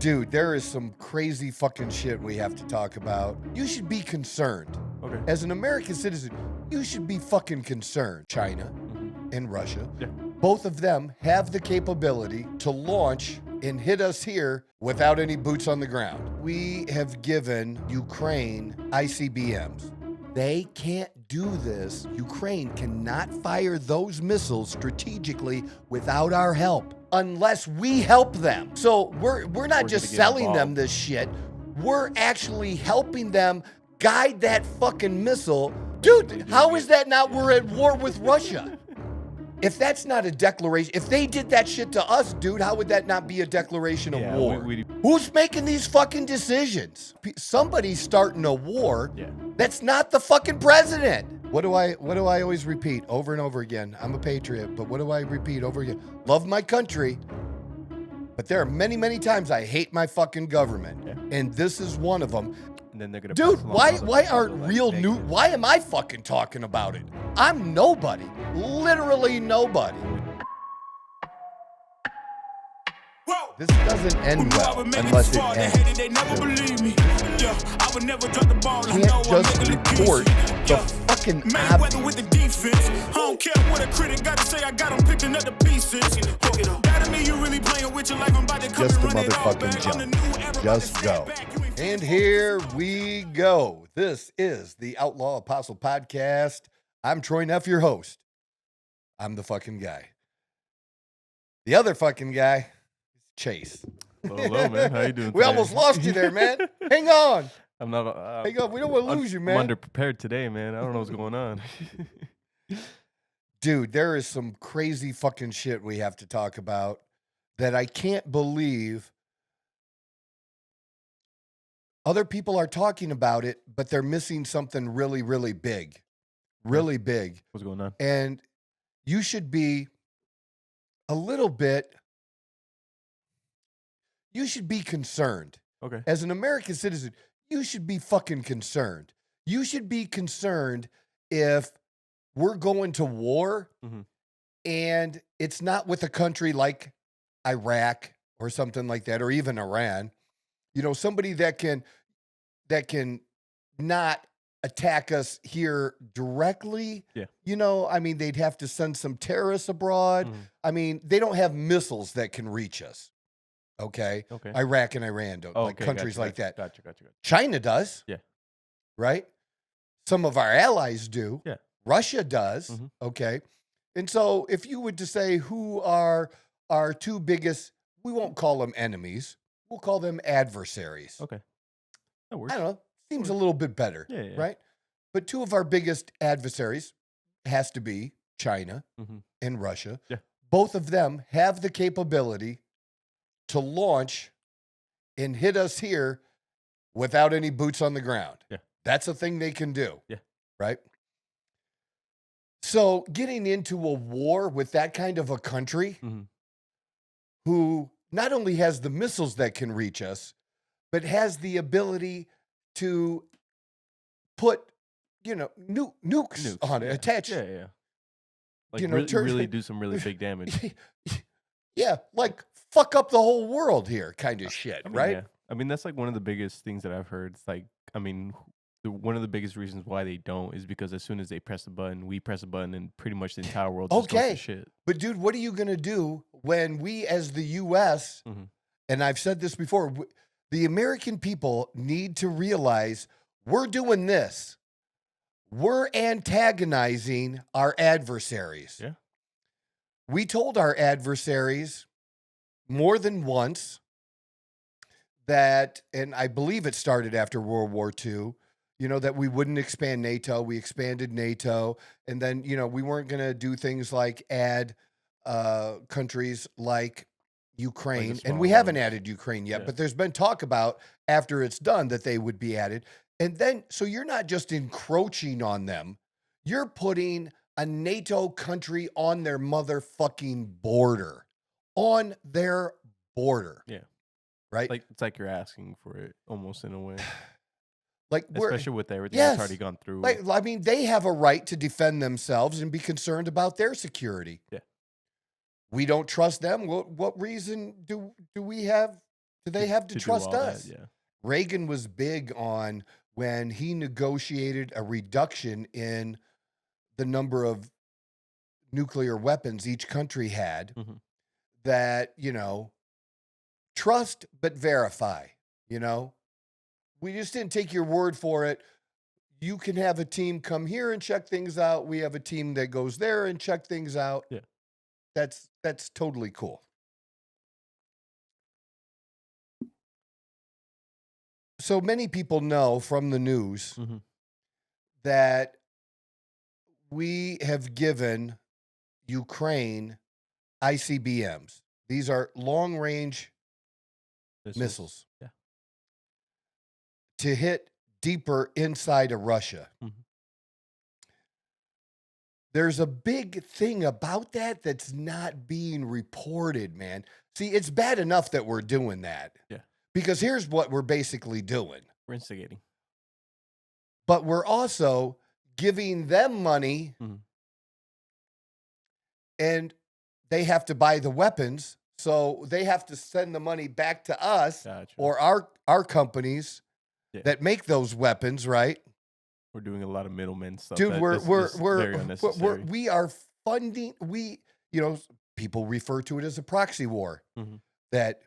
Dude, there is some crazy fucking shit we have to talk about. You should be concerned. Okay. As an American citizen, you should be fucking concerned. China and Russia, both of them have the capability to launch and hit us here without any boots on the ground. We have given Ukraine ICBMs. They can't do this. Ukraine cannot fire those missiles strategically without our help unless we help them. So we're not just selling them this shit. We're actually helping them guide that fucking missile. Dude, how is that not we're at war with Russia? If that's not a declaration, if they did that shit to us, dude, how would that not be a declaration of war? Who's making these fucking decisions? Somebody's starting a war. That's not the fucking president. What do I always repeat over and over again? I'm a patriot, but what do I repeat over again? Love my country, but there are many, many times I hate my fucking government, and this is one of them. And then they're gonna Dude, why aren't real new? Why am I fucking talking about it? I'm nobody, literally nobody. This doesn't end well unless it ends. Can't just report the fucking obvious. I don't care what a critic got to say. I got them picking up the pieces. That mean you really playing with your life. I'm about to come Just a and run it all back. motherfucking jump. Just go. And here we go. This is the Outlaw Apostle Podcast. I'm Troy Neff, your host. I'm the fucking guy. The other fucking guy is Chase. Hello, man. How you doing? We almost lost you there, man. Hang on. I'm not. Hang on. We don't want to lose you, man. I'm underprepared today, man. I don't know what's going on. Dude, there is some crazy fucking shit we have to talk about that I can't believe other people are talking about it, but they're missing something really, really big. Really big. What's going on? And you should be a little bit, you should be concerned. Okay. As an American citizen, you should be fucking concerned. You should be concerned if we're going to war and it's not with a country like Iraq or something like that, or even Iran. You know, somebody that can not attack us here directly. Yeah. You know, I mean, they'd have to send some terrorists abroad. I mean, they don't have missiles that can reach us. Okay. Iraq and Iran don't, like countries like that. Gotcha. China does. Yeah. Right? Some of our allies do. Yeah. Russia does. Okay. And so if you would to say who are our two biggest, we won't call them enemies. We'll call them adversaries. Okay. That works. I don't know. Seems a little bit better. Yeah. Right? But two of our biggest adversaries has to be China and Russia. Yeah. Both of them have the capability to launch and hit us here without any boots on the ground. Yeah. That's a thing they can do. Yeah. Right? So getting into a war with that kind of a country who not only has the missiles that can reach us, but has the ability to put, you know, nukes on it, attach. Yeah. Like, you know, really do some really big damage. Yeah, like fuck up the whole world here kind of shit, right? Yeah. I mean, that's like one of the biggest things that I've heard. It's like, I mean, one of the biggest reasons why they don't is because as soon as they press a button, we press a button, and pretty much the entire world just goes to shit. But dude, what are you going to do when we as the U.S., and I've said this before, the American people need to realize we're doing this. We're antagonizing our adversaries. Yeah. We told our adversaries more than once that, and I believe it started after World War II, you know, that we wouldn't expand NATO. We expanded NATO. And then, you know, we weren't going to do things like add countries like Ukraine. Like and we haven't added Ukraine yet, but there's been talk about after it's done that they would be added. And then, so you're not just encroaching on them. You're putting a NATO country on their motherfucking border. On their border. Yeah. Right? Like, it's like you're asking for it almost in a way. Like, especially with everything that's already gone through. Like, I mean, they have a right to defend themselves and be concerned about their security. Yeah. We don't trust them. What reason do we have Do they have to do trust all that, us? yeah. Reagan was big on when he negotiated a reduction in the number of nuclear weapons each country had, that, trust but verify, We just didn't take your word for it. You can have a team come here and check things out. We have a team that goes there and check things out. Yeah. That's totally cool. So many people know from the news that we have given Ukraine ICBMs. These are long-range missiles Yeah. to hit deeper inside of Russia. There's a big thing about that that's not being reported, man. See, it's bad enough that we're doing that. Yeah. Because here's what we're basically doing. We're instigating. But we're also giving them money, and they have to buy the weapons. So they have to send the money back to us or our companies that make those weapons, right? We're doing a lot of middlemen stuff. Dude, we are funding. People refer to it as a proxy war. That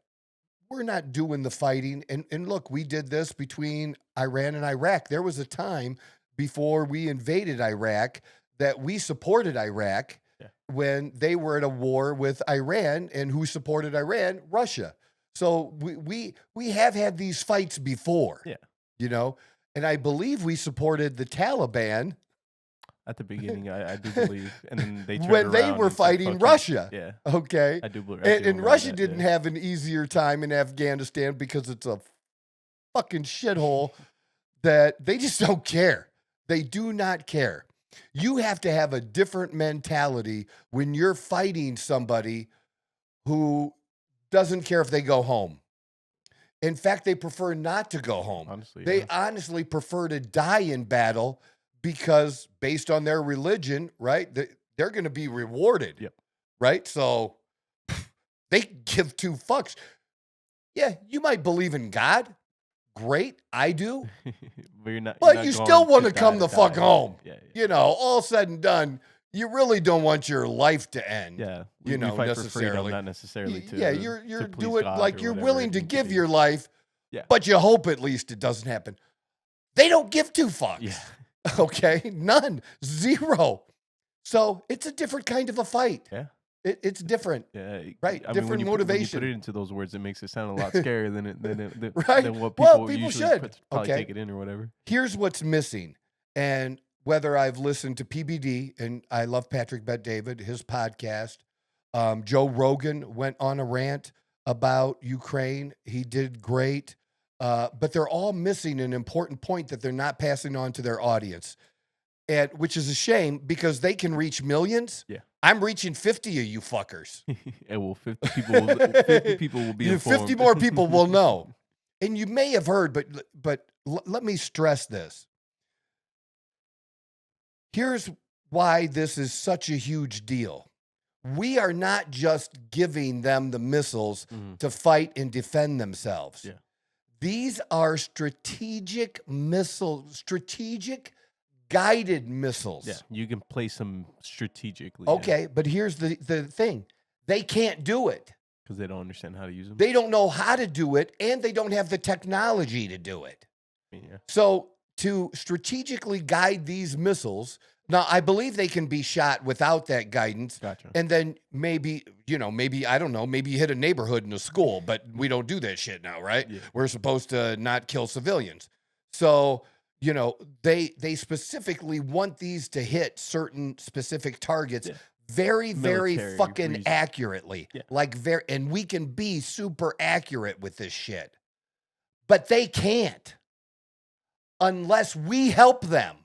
we're not doing the fighting. And look, we did this between Iran and Iraq. There was a time before we invaded Iraq that we supported Iraq when they were at a war with Iran, and who supported Iran? Russia. So we have had these fights before. And I believe we supported the Taliban at the beginning. I do believe, and then they turned when they around were and fighting Russia. Yeah. Okay. I do believe. And Russia didn't have an easier time in Afghanistan because it's a fucking shithole that they just don't care. They do not care. You have to have a different mentality when you're fighting somebody who doesn't care if they go home. In fact, they prefer not to go home. Honestly, they honestly prefer to die in battle because based on their religion, right, they're going to be rewarded. Yep. Right? So they give two fucks. Yeah, you might believe in God. Great, I do. But you're not. But you still want to come the die. fuck home. Yeah. All said and done, you really don't want your life to end. Yeah. We fight necessarily. For freedom, not necessarily to. Yeah, you're to please doing God like or you're whatever willing it to needs give be. your life, Yeah. but you hope at least it doesn't happen. They don't give two fucks. Yeah. Okay? None. Zero. So it's a different kind of a fight. Yeah. It's different. Yeah. Right. I mean, Different when you motivation. put it into those words, it makes it sound a lot scarier than Right. than what Well, people people usually should. probably Okay. take it in or whatever. Here's what's missing. And whether I've listened to PBD, and I love Patrick Bet-David, his podcast. Joe Rogan went on a rant about Ukraine. He did great. But they're all missing an important point that they're not passing on to their audience. And which is a shame because they can reach millions. Yeah. I'm reaching 50 of you fuckers. And well, 50 people will be informed. 50 more people will know. And you may have heard, but let me stress this. Here's why this is such a huge deal. We are not just giving them the missiles to fight and defend themselves. Yeah. These are strategic missiles, strategic guided missiles. Yeah, you can place them strategically. Okay, but here's the thing. They can't do it. Because they don't understand how to use them. They don't know how to do it, and they don't have the technology to do it. Yeah. So to strategically guide these missiles, now I believe they can be shot without that guidance. Gotcha. And then maybe, I don't know, maybe you hit a neighborhood in a school, but we don't do that shit now, right? Yeah. We're supposed to not kill civilians. So, they specifically want these to hit certain specific targets very, very Military fucking reason. accurately. Yeah. And we can be super accurate with this shit. But they can't unless we help them.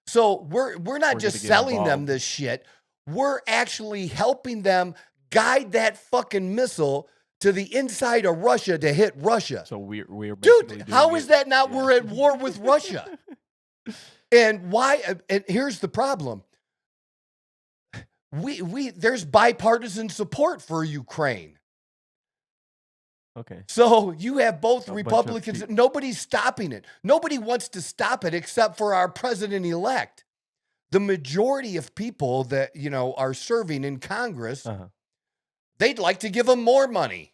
So we're not just selling them this shit. We're actually helping them guide that fucking missile to the inside of Russia to hit Russia. So we're dude, how is that not? We're at war with Russia. And why? And here's the problem. There's bipartisan support for Ukraine. Okay. So you have both bunch of Republicans. Nobody's stopping it. Nobody wants to stop it except for our president-elect. The majority of people that, are serving in Congress, they'd like to give them more money,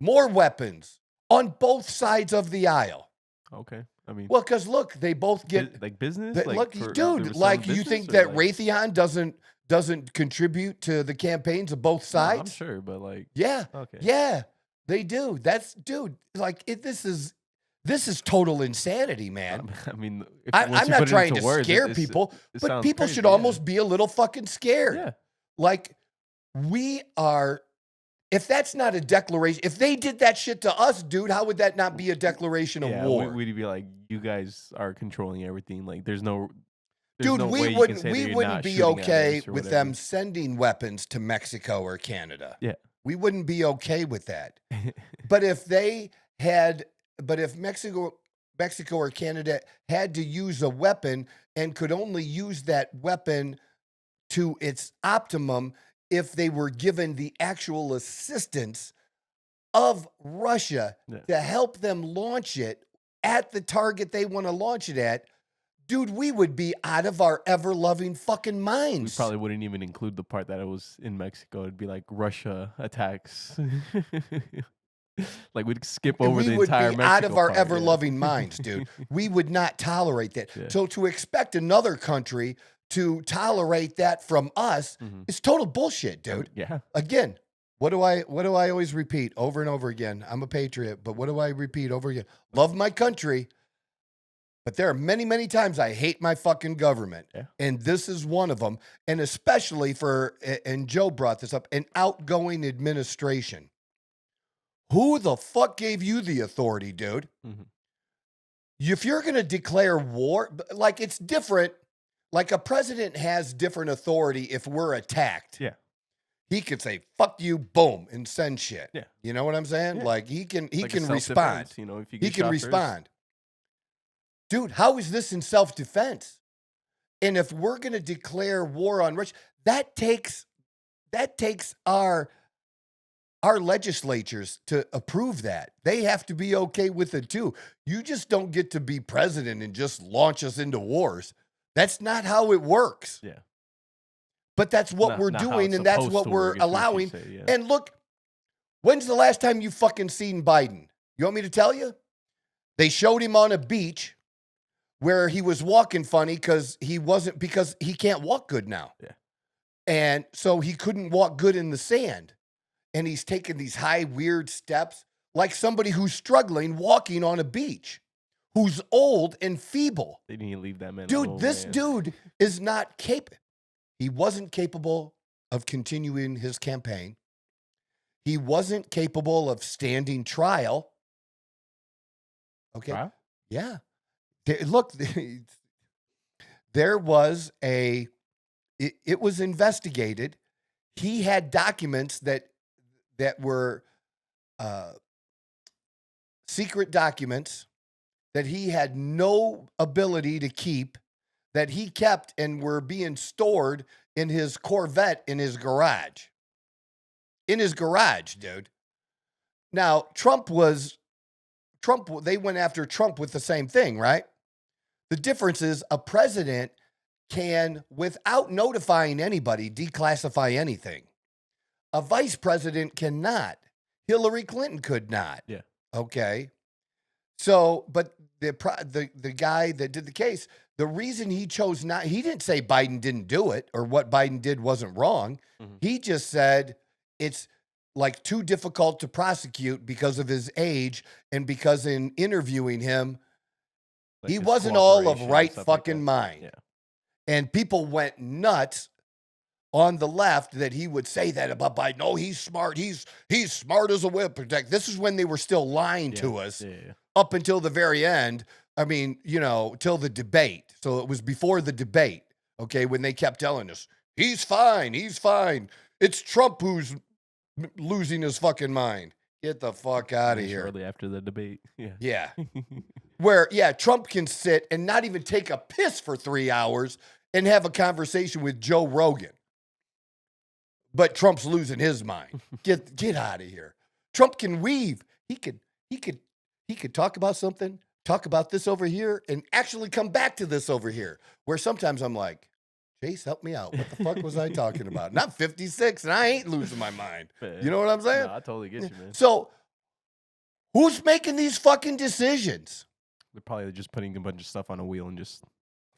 more weapons on both sides of the aisle. Okay. I mean, well, because look, they both get like business. look, for dude, like you think that Raytheon doesn't contribute to the campaigns of both sides? No, I'm sure, but like, yeah, okay, yeah, they do. That's dude. Like this is total insanity, man. I mean, I'm not trying to scare people, but people should almost be a little fucking scared. Yeah, like we are. If that's not a declaration, if they did that shit to us, dude, how would that not be a declaration of war? We'd be like, you guys are controlling everything. Like, there's no. Dude, we wouldn't be okay with whatever. them sending weapons to Mexico or Canada. Yeah, we wouldn't be okay with that. But if Mexico or Canada had to use a weapon and could only use that weapon to its optimum if they were given the actual assistance of Russia to help them launch it at the target they want to launch it at, dude, we would be out of our ever-loving fucking minds. We probably wouldn't even include the part that it was in Mexico. It'd be like Russia attacks. Like we'd skip over the entire Mexico. We would be out of our ever-loving minds, dude. We would not tolerate that. Yeah. So to expect another country to tolerate that from us is total bullshit, dude. Yeah. Again, what do I always repeat over and over again? I'm a patriot, but what do I repeat over again? Love my country, but there are many, many times I hate my fucking government. Yeah. And this is one of them. And especially and Joe brought this up, an outgoing administration. Who the fuck gave you the authority, dude? If you're going to declare war, like it's different. Like a president has different authority if we're attacked. Yeah. He could say, fuck you, boom, and send shit. Yeah. You know what I'm saying? Yeah. He can like respond. If you he can respond. Dude, how is this in self-defense? And if we're going to declare war on Russia, that takes our legislatures to approve that. They have to be okay with it too. You just don't get to be president and just launch us into wars. That's not how it works. Yeah. But that's what we're doing, and that's what we're allowing. And look, when's the last time you fucking seen Biden? You want me to tell you? They showed him on a beach where he was walking funny because he can't walk good now. Yeah. And so he couldn't walk good in the sand. And he's taking these high, weird steps like somebody who's struggling walking on a beach. Who's old and feeble. They need to leave that man alone. Dude, this dude is not capable. He wasn't capable of continuing his campaign. He wasn't capable of standing trial. Okay. Wow. Yeah. Look, there was it was investigated. He had documents that were secret documents that he had no ability to keep, that he kept and were being stored in his Corvette in his garage. In his garage, dude. Now, they went after Trump with the same thing, right? The difference is a president can, without notifying anybody, declassify anything. A vice president cannot. Hillary Clinton could not. Yeah. Okay. So, but the guy that did the case, the reason he chose not, he didn't say Biden didn't do it or what Biden did wasn't wrong. He just said it's like too difficult to prosecute because of his age and because in interviewing him, like he wasn't all of right fucking mind. Yeah. And people went nuts on the left that he would say that about Biden. Oh, he's smart. He's smart as a whip. This is when they were still lying to us up until the very end. I mean, till the debate. So it was before the debate, okay, when they kept telling us, he's fine. It's Trump who's losing his fucking mind. Get the fuck out of here. Shortly after the debate. Yeah. Yeah. Where, Trump can sit and not even take a piss for 3 hours and have a conversation with Joe Rogan. But Trump's losing his mind. Get out of here. Trump can weave. He could talk about something, talk about this over here, and actually come back to this over here. Where sometimes I'm like, Chase, help me out. What the fuck was I talking about? And I'm 56 and I ain't losing my mind. You know what I'm saying? No, I totally get you, man. So who's making these fucking decisions? They're probably just putting a bunch of stuff on a wheel and just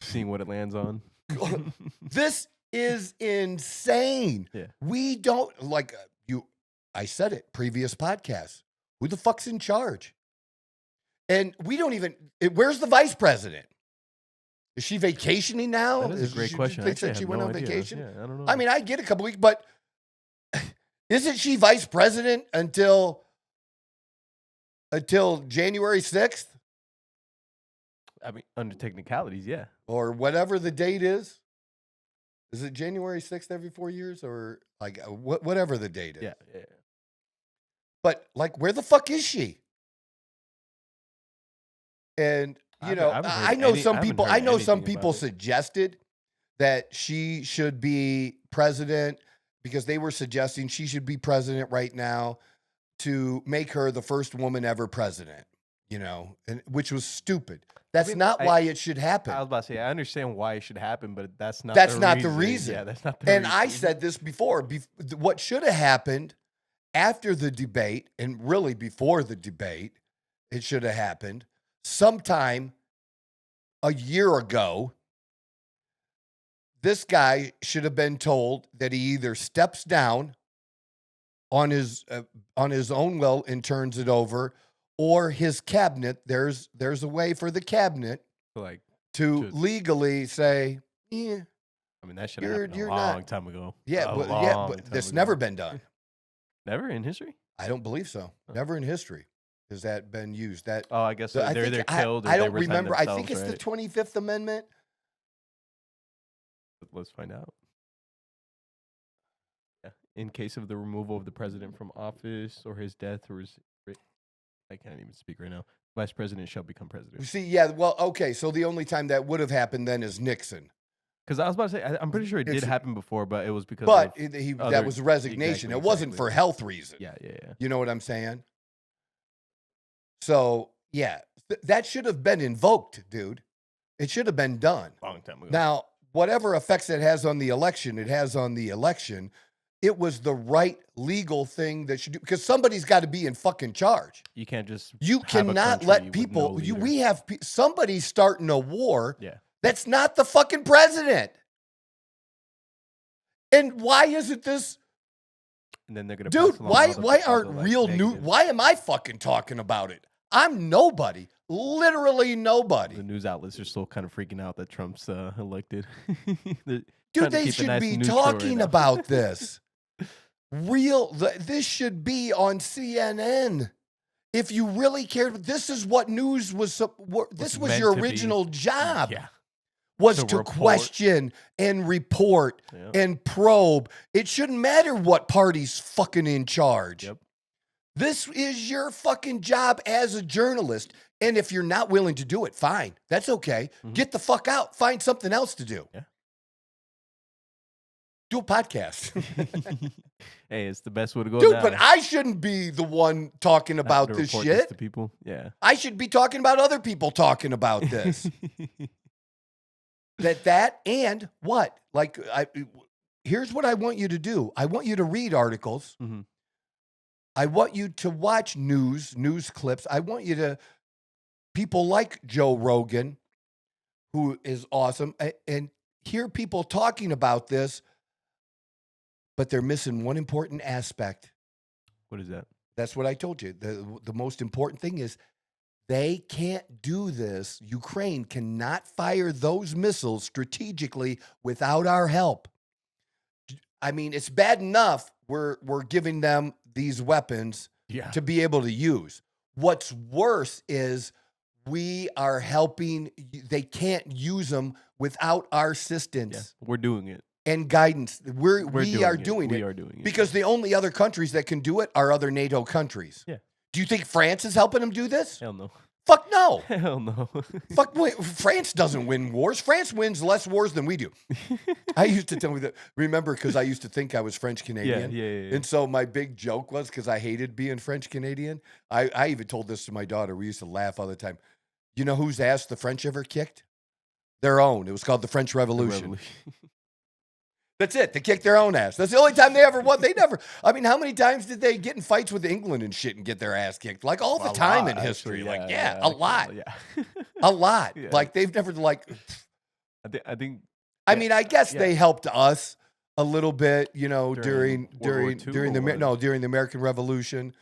seeing what it lands on. This is insane. Yeah. We don't I said it previous podcasts. Who the fuck's in charge? And we don't even. Where's the vice president? Is she vacationing now? That is a great question. They Actually, said she I have went no on idea. vacation. Yeah, I don't know. I mean, I get a couple weeks, but isn't she vice president until January 6th? I mean, under technicalities, yeah. Or whatever the date is. Is it January 6th every 4 years? Or like whatever the date is? Yeah. But like, where the fuck is she? And I know some people suggested that she should be president because they were suggesting she should be president right now to make her the first woman ever president, and which was stupid. That's not why it should happen. I was about to say, I understand why it should happen, but that's not the reason. Yeah, that's not the reason. And I said this before. What should have happened after the debate, and really before the debate, it should have happened sometime a year ago. This guy should have been told that he either steps down on his own will and turns it over, or his cabinet. There's a way for the cabinet to legally say, yeah. I mean, that should have happened a long time ago. Yeah, but that's never been done. Never in history? I don't believe so. Never in history has that been used. I guess they're either killed or I don't they resign remember. I themselves, think it's right? the 25th Amendment. Let's find out. Yeah. In case of the removal of the president from office or his death or his... I can't even speak right now. Vice president shall become president. See, yeah, well, okay, so the only time that would have happened then is Nixon. Because I was about to say, I'm pretty sure it did happen before, but it was because that was a resignation. It wasn't for health reasons. Yeah. You know what I'm saying? So, yeah, that should have been invoked, dude. It should have been done. Long time ago. Now, whatever effects it has on the election, it was the right legal thing that should do, because somebody's got to be in fucking charge. You can't just. You cannot let people. Somebody's starting a war. Yeah. That's not the fucking president. And why isn't this? And then they're gonna. Dude, why aren't real news? Why am I fucking talking about it? I'm nobody. Literally nobody. The news outlets are still kind of freaking out that Trump's elected. Dude, they should be talking about this. This should be on CNN. If you really cared, this is what news was. This was your original job. Yeah. Was to question and report and probe. It shouldn't matter what party's fucking in charge. Yep. This is your fucking job as a journalist. And if you're not willing to do it, fine. That's okay. Mm-hmm. Get the fuck out. Find something else to do. Yeah. Do a podcast. Hey, it's the best way to go. Dude, now. but I shouldn't be the one talking about this shit. This to people. Yeah. I should be talking about other people talking about this. And what? Here's what I want you to do. I want you to read articles. Mm-hmm. I want you to watch news clips. I want you to, people like Joe Rogan, who is awesome, and hear people talking about this, but they're missing one important aspect. What is that? That's what I told you. The most important thing is they can't do this. Ukraine cannot fire those missiles strategically without our help. I mean, it's bad enough we're giving them these weapons to be able to use. What's worse is we are helping. They can't use them without our assistance. Yeah, we're doing it. And guidance. We are doing it. Because the only other countries that can do it are other NATO countries. Yeah. Do you think France is helping them do this? Hell no. Fuck no. Hell no. Fuck, France doesn't win wars. France wins less wars than we do. I used to tell me that. Remember, because I used to think I was French Canadian. Yeah. And so my big joke was, because I hated being French Canadian, I even told this to my daughter. We used to laugh all the time. You know whose ass the French ever kicked? Their own. It was called the French Revolution. That's it. They kicked their own ass. That's the only time they ever won. They never. I mean, how many times did they get in fights with England and shit and get their ass kicked? Like all the time in history. Actually, a lot. Yeah. A lot. Yeah. Like they've never I think. I mean, I guess they helped us a little bit, during the American Revolution.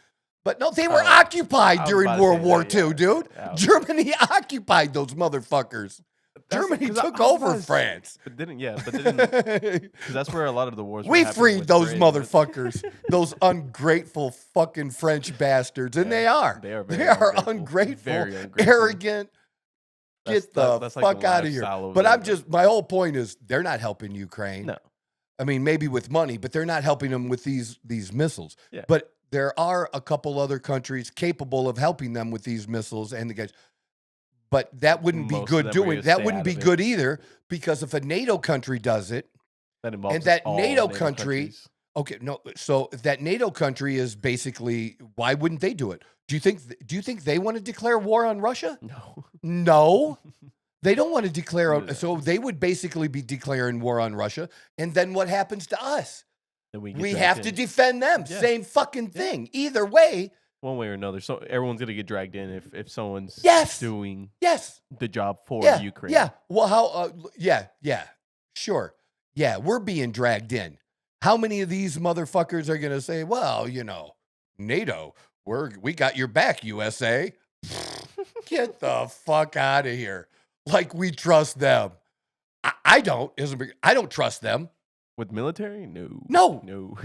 But no, they were occupied during World War II, dude. Yeah. Germany occupied those motherfuckers. Germany took over France. But didn't, because that's where a lot of the wars We were freed those Britain. motherfuckers, those ungrateful fucking French bastards. And they are. They are ungrateful, very ungrateful. arrogant. Get the fuck out of here. But my whole point is they're not helping Ukraine. No. I mean, maybe with money, but they're not helping them with these missiles. Yeah. But there are a couple other countries capable of helping them with these missiles and the guys. But that wouldn't be good doing. That wouldn't be good either, because if a NATO country does it, that involves and that all NATO country, countries. okay, no. So if that NATO country is basically, why wouldn't they do it? Do you think they want to declare war on Russia? No. They don't want to declare. So they would basically be declaring war on Russia, and then what happens to us? We have to defend them. Yeah. Same fucking thing. Yeah. Either way. One way or another. So everyone's gonna get dragged in if someone's doing the job for Ukraine. Yeah. Well, how? Sure. Yeah, we're being dragged in. How many of these motherfuckers are gonna say, "Well, NATO, we got your back, USA"? Get the fuck out of here! Like we trust them. I don't. I don't trust them. With military? No. No,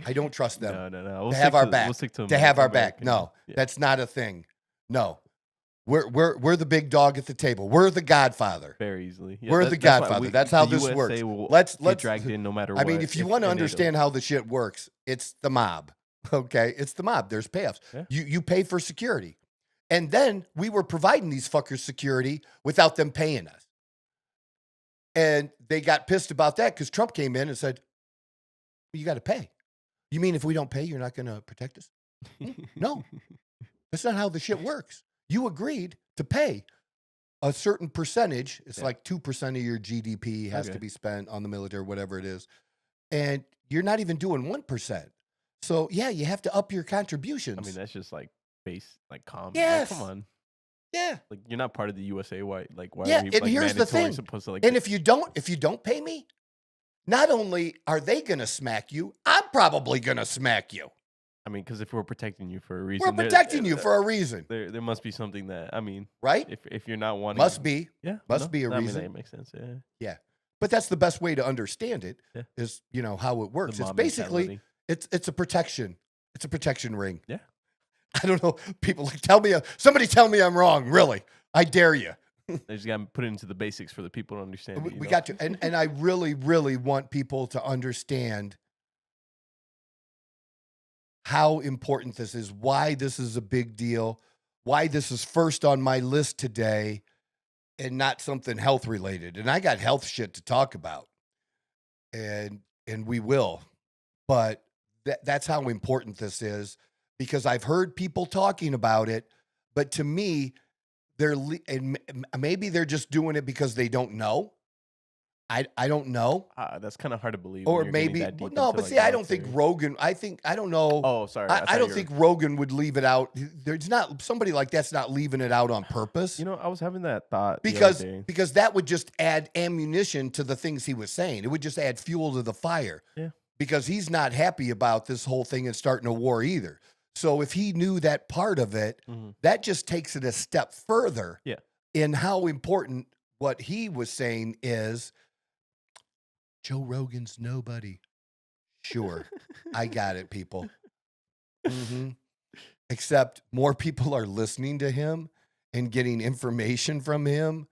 I don't trust them. No. To have our back. We'll stick to have our back. American. No, that's not a thing. No. We're the big dog at the table. We're the Godfather. Very easily. Yeah, we're the Godfather. That's how this works. Let's get dragged in no matter what. I mean, if you want to understand how the shit works, it's the mob. Okay? It's the mob. There's payoffs. Yeah. You pay for security. And then we were providing these fuckers security without them paying us. And they got pissed about that because Trump came in and said, you got to pay. You mean if we don't pay, you're not going to protect us? No. That's not how the shit works. You agreed to pay a certain percentage. It's like 2% of your GDP has to be spent on the military, whatever it is. And you're not even doing 1%. So, yeah, you have to up your contributions. I mean, that's just like base, like common. Yes. Like, come on. Yeah. Like you're not part of the USA. Why? Like why? Yeah. Are we, And like, here's the thing. Supposed to, like, and if you don't pay me, not only are they gonna smack you, I'm probably gonna smack you. I mean, because if we're protecting you for a reason, we're protecting you for a reason. There must be something that right. If you're not wanting, must be be a reason. I mean, that makes sense. Yeah. Yeah. But that's the best way to understand it. Yeah. Is how it works. It's basically it's a protection. It's a protection ring. Yeah. I don't know. People somebody tell me I'm wrong. Really, I dare you. They just got to put it into the basics for the people to understand. We got to, and I really, really want people to understand how important this is, why this is a big deal, why this is first on my list today, and not something health related. And I got health shit to talk about, and we will, but that's how important this is. Because I've heard people talking about it, but to me, and maybe they're just doing it because they don't know. I don't know. That's kind of hard to believe. Or maybe I don't think Rogan. I don't know. Oh, sorry. I don't think Rogan would leave it out. There's not somebody like that's not leaving it out on purpose. I was having that thought because that would just add ammunition to the things he was saying. It would just add fuel to the fire. Yeah. Because he's not happy about this whole thing and starting a war either. So if he knew that part of it, that just takes it a step further in how important what he was saying is. Joe Rogan's nobody. Sure, I got it, people. Except more people are listening to him and getting information from him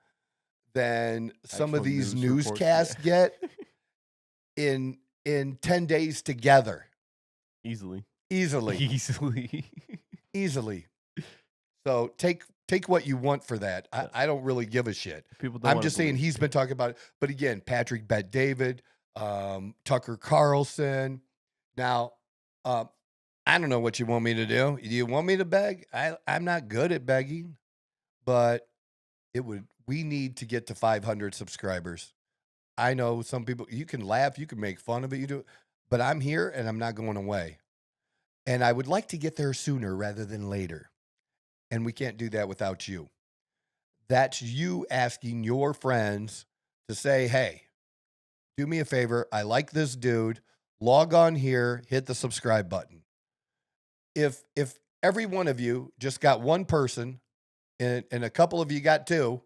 than some of these newscasts get in 10 days together. Easily. So take what you want for that. I don't really give a shit. People don't I'm wanna just saying believe. he's been talking about it. But again, Patrick Bet-David, Tucker Carlson. Now, I don't know what you want me to do. Do you want me to beg? I'm not good at begging, but we need to get to 500 subscribers. I know some people, you can laugh, you can make fun of it, you do, but I'm here and I'm not going away. And I would like to get there sooner rather than later. And we can't do that without you. That's you asking your friends to say, hey, do me a favor. I like this dude. Log on here, hit the subscribe button. If every one of you just got one person and a couple of you got two,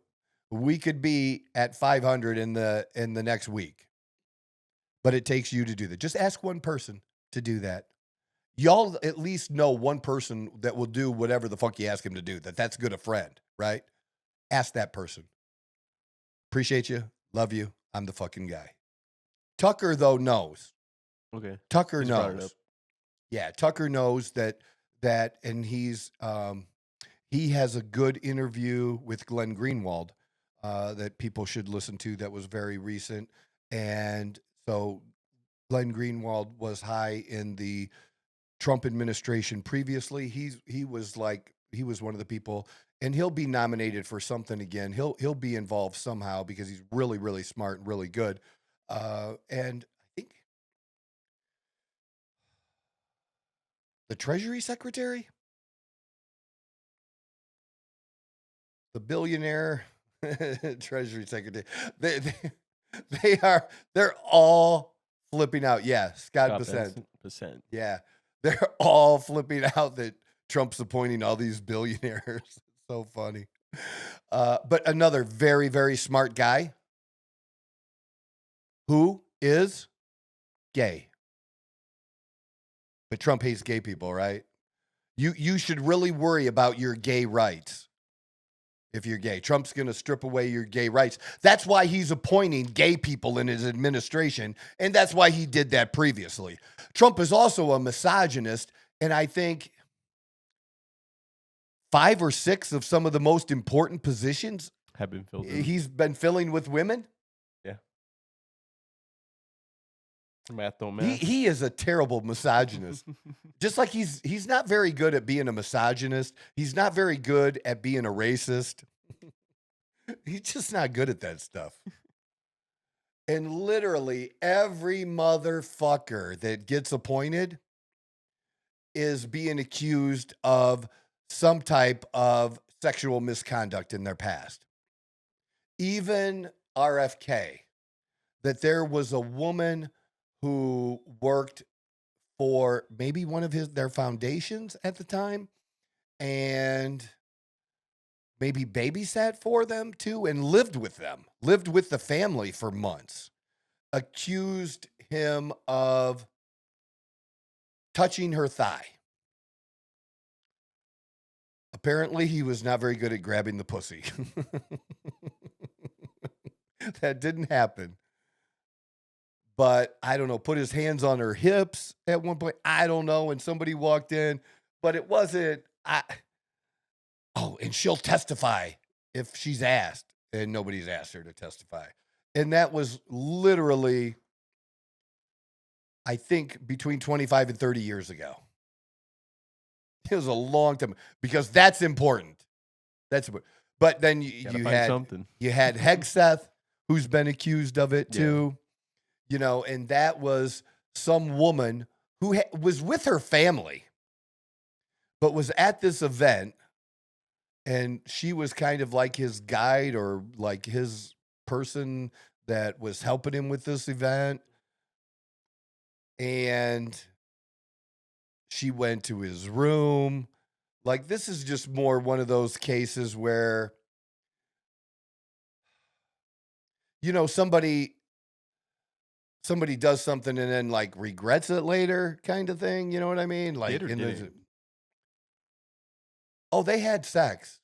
we could be at 500 in the next week. But it takes you to do that. Just ask one person to do that. Y'all at least know one person that will do whatever the fuck you ask him to do, that's good a friend, right? Ask that person. Appreciate you. Love you. I'm the fucking guy. Tucker, though, knows. Okay. Tucker Just brought it up. knows. Yeah, Tucker knows that, and he has a good interview with Glenn Greenwald that people should listen to that was very recent. And so Glenn Greenwald was high in the Trump administration previously. He was one of the people, and he'll be nominated for something again. He'll be involved somehow because he's really, really smart and really good. And I think the Treasury Secretary, the billionaire Treasury Secretary, they're all flipping out. Yeah, Scott Bessent. Yeah, they're all flipping out that Trump's appointing all these billionaires. It's so funny. But another very, very smart guy who is gay. But Trump hates gay people, right? You should really worry about your gay rights if you're gay. Trump's going to strip away your gay rights. That's why he's appointing gay people in his administration, and that's why he did that previously. Trump is also a misogynist, and I think 5 or 6 of some of the most important positions have been filled. He's been filling with women. Yeah. Math don't matter. He is a terrible misogynist. Just like he's not very good at being a misogynist. He's not very good at being a racist. He's just not good at that stuff. And literally every motherfucker that gets appointed is being accused of some type of sexual misconduct in their past. Even RFK, that there was a woman who worked for maybe one of their foundations at the time and maybe babysat for them too and lived with the family for months, accused him of touching her thigh. Apparently, he was not very good at grabbing the pussy. That didn't happen. But I don't know, put his hands on her hips at one point. I don't know. And somebody walked in, but it wasn't. And she'll testify if she's asked, and nobody's asked her to testify. And that was literally, I think, between 25 and 30 years ago. It was a long time because that's important. That's important. But then you had Hegseth, who's been accused of it too. You know, and that was some woman who was with her family, but was at this event, and she was kind of like his guide or like his person that was helping him with this event. And she went to his room. Like, this is just more one of those cases where, you know, somebody does something and then like regrets it later kind of thing. You know what I mean? Like, they had sex.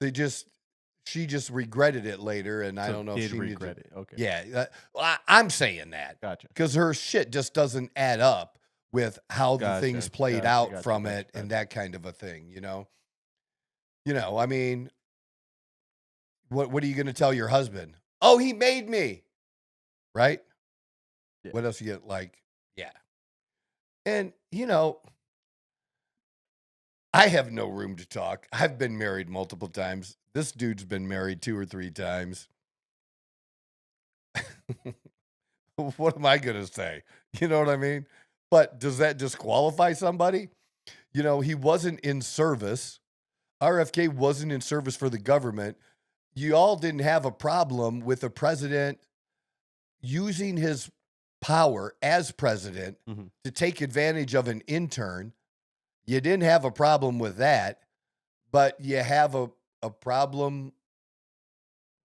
She just regretted it later. And I don't know if she regret it. Okay. Yeah. I'm saying that. Gotcha. Because her shit just doesn't add up with how the things played out from gotcha. it and that kind of a thing, you know? I mean, what are you going to tell your husband? Oh, he made me, right? Yeah. What else you get? Like, yeah. And, I have no room to talk. I've been married multiple times. This dude's been married 2 or 3 times. What am I going to say? You know what I mean? But does that disqualify somebody? He wasn't in service. RFK wasn't in service for the government. You all didn't have a problem with the president using his power as president to take advantage of an intern. You didn't have a problem with that, but you have a problem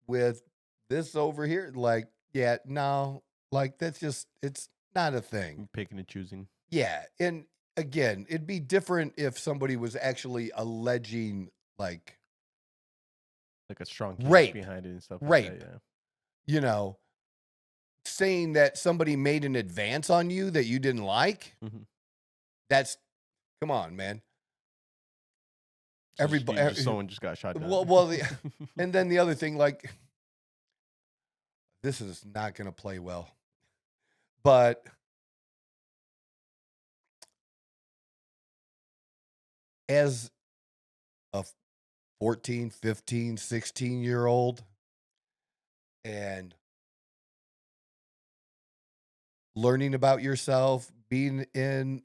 with this over here. Like, yeah, no, like that's just, it's not a thing. Picking and choosing. Yeah. And again, it'd be different if somebody was actually alleging like a strong case rape behind it and stuff rape, like that, yeah. Saying that somebody made an advance on you that you didn't like. That's, come on, man. Everybody, someone just got shot down. Well, and then the other thing, like, this is not going to play well, but as a 14, 15, 16-year-old and learning about yourself, being in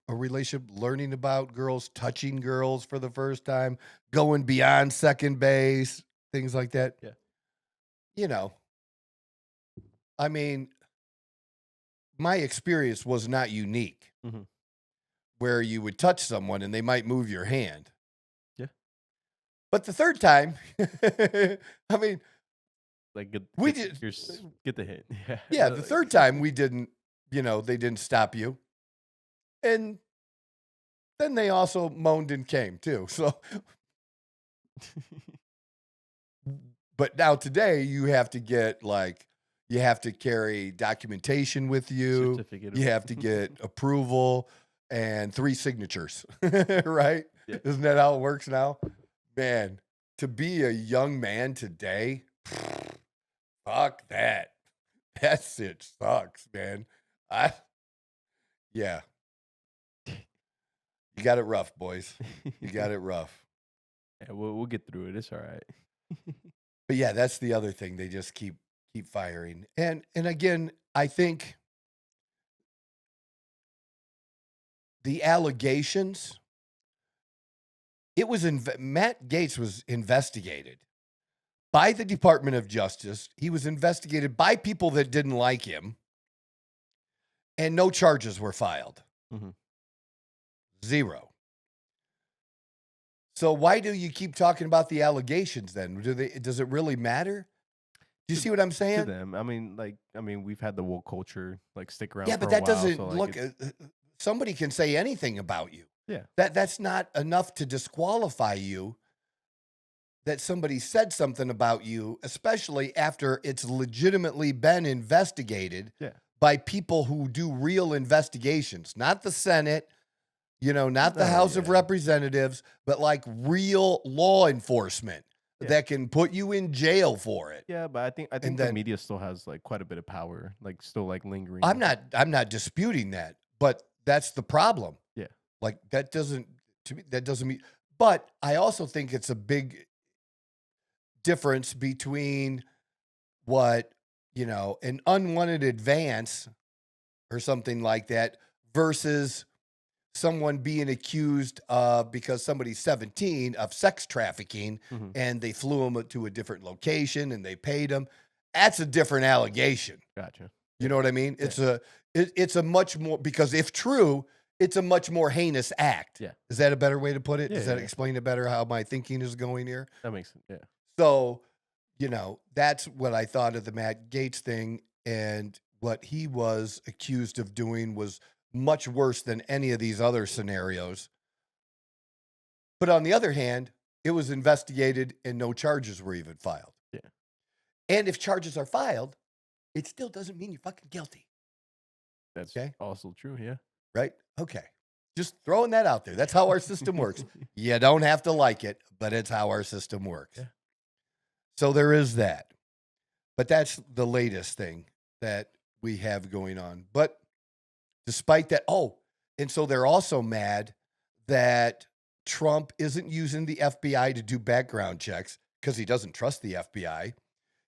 a relationship, learning about girls, touching girls for the first time, going beyond second base, things like that. Yeah. I mean, my experience was not unique where you would touch someone and they might move your hand. Yeah. But the third time, I mean, like get the hint. Yeah. Yeah, the third time we didn't, they didn't stop you. And then they also moaned and came too. So, but now today you have to get you have to carry documentation with you. You have to get approval and 3 signatures, right? Yeah. Isn't that how it works now? Man, to be a young man today, fuck that. That shit sucks, man. Yeah. You got it rough, boys. You got it rough. Yeah, we'll get through it. It's all right. But yeah, that's the other thing. They just keep firing. And again, I think the allegations, Matt Gaetz was investigated by the Department of Justice. He was investigated by people that didn't like him, and no charges were filed. 0. So why do you keep talking about the allegations then? Does it really matter? Do you see what I'm saying? To them, I mean, we've had the woke culture stick around. Yeah, for but a that while, doesn't so, look. Somebody can say anything about you. Yeah, that's not enough to disqualify you. That somebody said something about you, especially after it's legitimately been investigated by people who do real investigations, not the Senate, not the House of Representatives, but real law enforcement that can put you in jail for it. Yeah, but I think the media still has quite a bit of power, still lingering. I'm not disputing that, but that's the problem. Yeah. That doesn't mean, but I also think it's a big difference between what, an unwanted advance or something like that versus someone being accused of, because somebody's 17, of sex trafficking and they flew them to a different location and they paid them. That's a different allegation. Gotcha. You know what I mean? It's a much more, because if true, it's a much more heinous act. Yeah. Is that a better way to put it? Yeah, Does that explain it better how my thinking is going here? That makes sense. Yeah. So, that's what I thought of the Matt Gaetz thing, and what he was accused of doing was much worse than any of these other scenarios. But on the other hand, it was investigated and no charges were even filed. Yeah. And if charges are filed, it still doesn't mean you're fucking guilty. That's also true, yeah. right? Okay. Just throwing that out there. That's how our system works. You don't have to like it, but it's how our system works. Yeah. So there is that. But that's the latest thing that we have going on. But despite that, and so they're also mad that Trump isn't using the FBI to do background checks because he doesn't trust the FBI.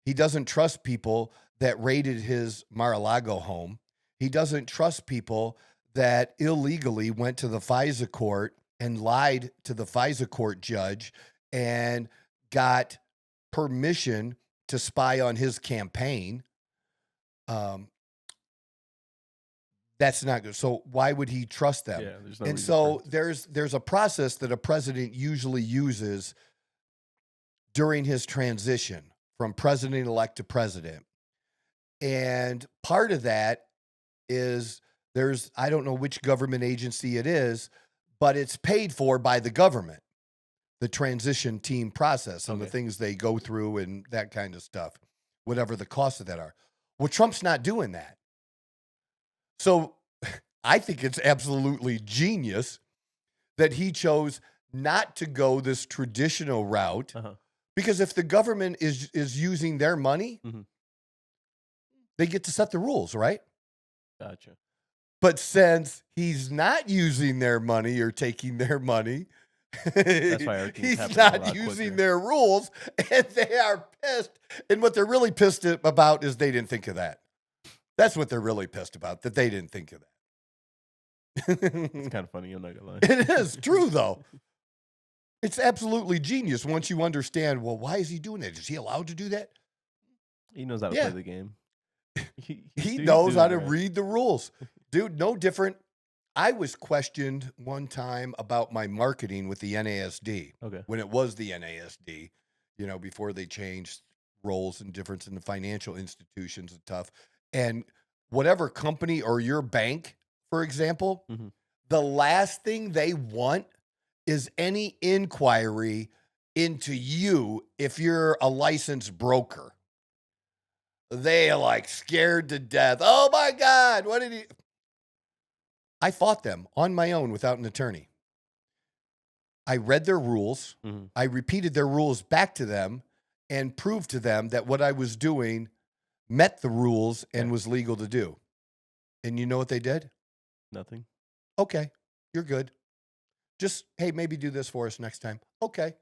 He doesn't trust people that raided his Mar-a-Lago home. He doesn't trust people that illegally went to the FISA court and lied to the FISA court judge and got permission to spy on his campaign. That's not good. So why would he trust them? Yeah, there's no and reason so for him there's a process that a president usually uses during his transition from president-elect to president. And part of that is I don't know which government agency it is, but it's paid for by the government, the transition team process and the things they go through and that kind of stuff, whatever the costs of that are. Well, Trump's not doing that. So I think it's absolutely genius that he chose not to go this traditional route, because if the government is using their money, they get to set the rules, right? Gotcha. But since he's not using their money or taking their money, That's why everything's he's happening a not lot using quicker. their rules, and they are pissed. And what they're really pissed about is they didn't think of that. That's what they're really pissed about, that they didn't think of that. It's kind of funny. I'm not gonna lie. It is true, though. It's absolutely genius once you understand, well, why is he doing that? Is he allowed to do that? He knows how to play the game. He knows how to read the rules. Dude, no different. I was questioned one time about my marketing with the NASD. Okay. When it was the NASD, before they changed roles and difference in the financial institutions and stuff. And whatever company or your bank, for example, the last thing they want is any inquiry into you if you're a licensed broker. They are like scared to death. Oh my God, what did he? I fought them on my own without an attorney. I read their rules. I repeated their rules back to them and proved to them that what I was doing met the rules and was legal to do. And you know what they did? Nothing. Okay, you're good. Just, hey, maybe do this for us next time. Okay.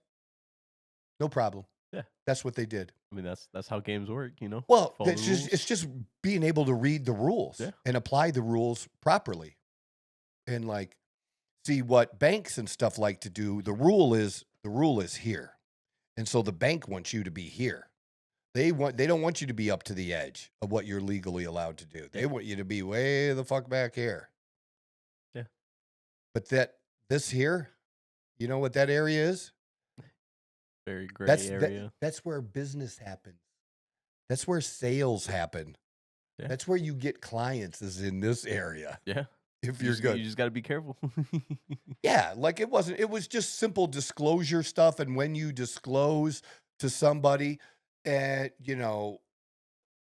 No problem. Yeah. That's what they did. I mean, that's how games work, Well, Follow it's the rules. just being able to read the rules and apply the rules properly. And see what banks and stuff like to do. The rule is here. And so the bank wants you to be here. They don't want you to be up to the edge of what you're legally allowed to do. They want you to be way the fuck back here. Yeah. But this here, you know what that area is? Very gray area. That's where business happens. That's where sales happen. Yeah. That's where you get clients, is in this area. Yeah. If you're good. You just got to be careful. Yeah, it was just simple disclosure stuff. And when you disclose to somebody,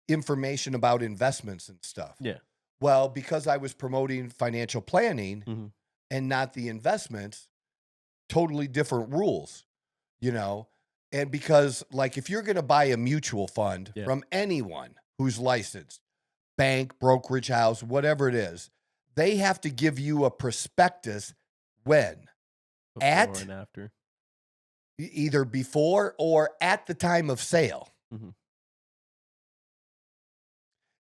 information about investments and stuff. Yeah. Well, because I was promoting financial planning and not the investments, totally different rules, and because if you're going to buy a mutual fund from anyone who's licensed, bank, brokerage house, whatever it is, they have to give you a prospectus when? Before and after. Either before or at the time of sale.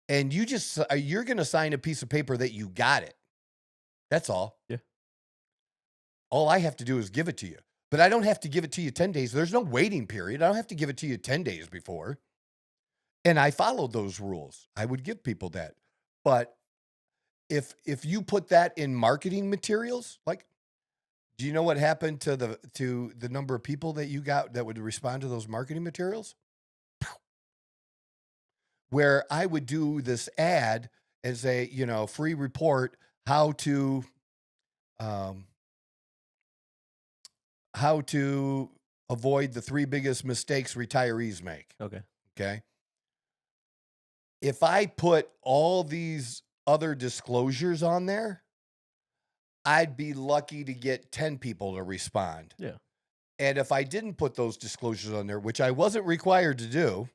And you're going to sign a piece of paper that you got it. That's all. Yeah. All I have to do is give it to you. But I don't have to give it to you 10 days. There's no waiting period. I don't have to give it to you 10 days before. And I followed those rules. I would give people that. But if you put that in marketing materials, do you know what happened to the number of people that you got that would respond to those marketing materials? Where I would do this ad and say, free report, how to avoid the 3 biggest mistakes retirees make. Okay. If I put all these other disclosures on there, I'd be lucky to get 10 people to respond. Yeah. And if I didn't put those disclosures on there, which I wasn't required to do,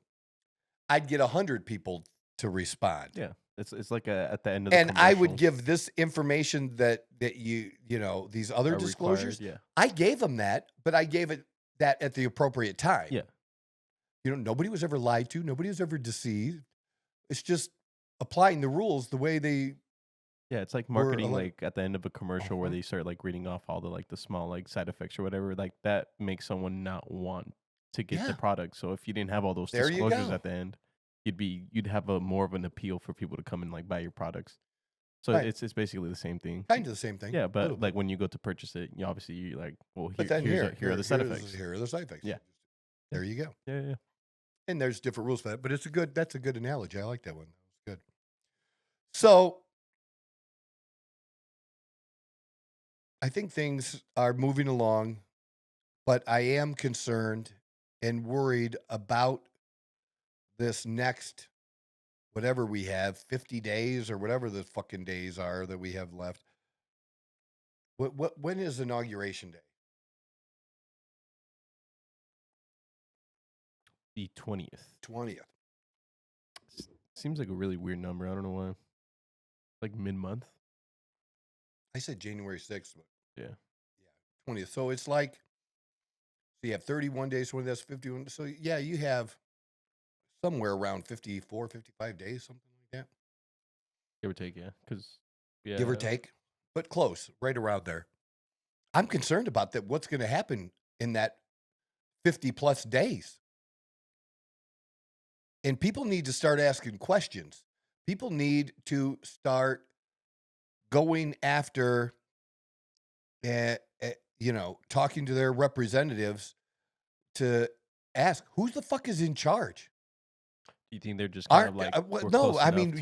I'd get 100 people to respond. Yeah. It's like at the end of the And I would commercial give this information that these other are disclosures. required. I gave them that, but I gave it that at the appropriate time. Yeah. Nobody was ever lied to. Nobody was ever deceived. It's just applying the rules the way they. Yeah, it's like marketing like at the end of a commercial where they start like reading off all the like the small like side effects or whatever. Like that makes someone not want to get the product. So if you didn't have all those There you disclosures go. at the end, you'd have a more of an appeal for people to come and like buy your products. So Right. it's basically the same thing. Kind of the same thing. Yeah, but like when you go to purchase it, you're like, well, But then here are the side effects. Here are the side effects. Yeah. There you go. Yeah. And there's different rules for that, but that's a good analogy. I like that one. That was good. So I think things are moving along, but I am concerned and worried about this next, whatever we have, 50 days or whatever the fucking days are that we have left. When is Inauguration Day? The 20th. 20th. Seems like a really weird number. I don't know why. Like mid-month. I said January 6th. But Yeah. 20th. So it's like, so you have 31 days, 20, that's 51. So yeah, you have somewhere around 54, 55 days, something like that. Give or take, yeah. Give or take, but close, right around there. I'm concerned about that. What's going to happen in that 50 plus days? And people need to start asking questions. People need to start going after, talking to their representatives to ask, who the fuck is in charge? Do you think they're just kind of like no? I mean,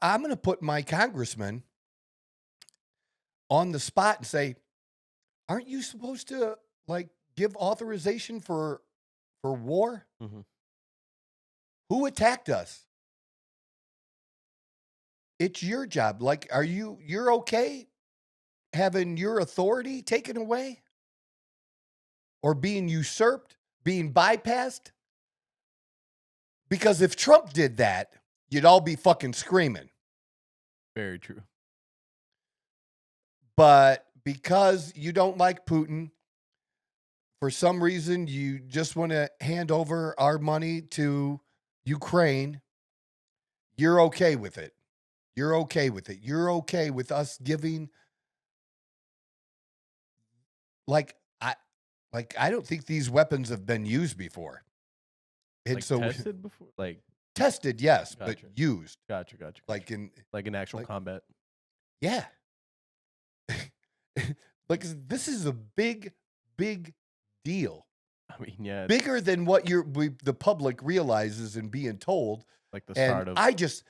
I'm going to put my congressman on the spot and say, aren't you supposed to like give authorization for war? Mm-hmm. Who attacked us? It's your job. Like, you're okay having your authority taken away or being usurped, being bypassed? Because if Trump did that, you'd all be fucking screaming. Very true. But because you don't like Putin, for some reason, you just want to hand over our money to Ukraine, you're okay with it. You're okay with it. You're okay with us giving, I don't think these weapons have been used before. And like so tested before? Like tested, yes, Gotcha. but used. Gotcha. Like in actual combat. Yeah. Like this is a big, big deal. I mean, yeah. Bigger than what the public realizes and being told. Like the start And of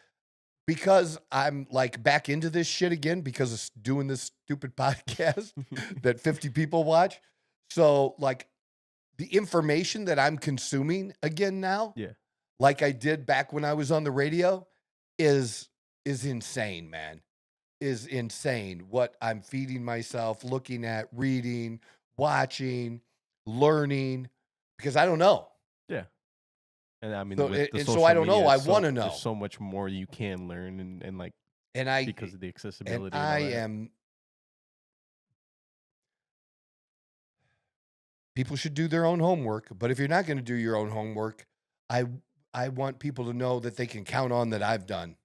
because I'm like back into this shit again because of doing this stupid podcast that 50 people watch. So like the information that I'm consuming again now, yeah, like I did back when I was on the radio, is insane, man. Is insane what I'm feeding myself, looking at, reading, watching, learning, because I don't know. Yeah. And I mean, So, with the and so social I don't know. media, I want to know. There's so much more you can learn and like And I because of the accessibility. and all I that. am. People should do their own homework, but if you're not going to do your own homework, I want people to know that they can count on that I've done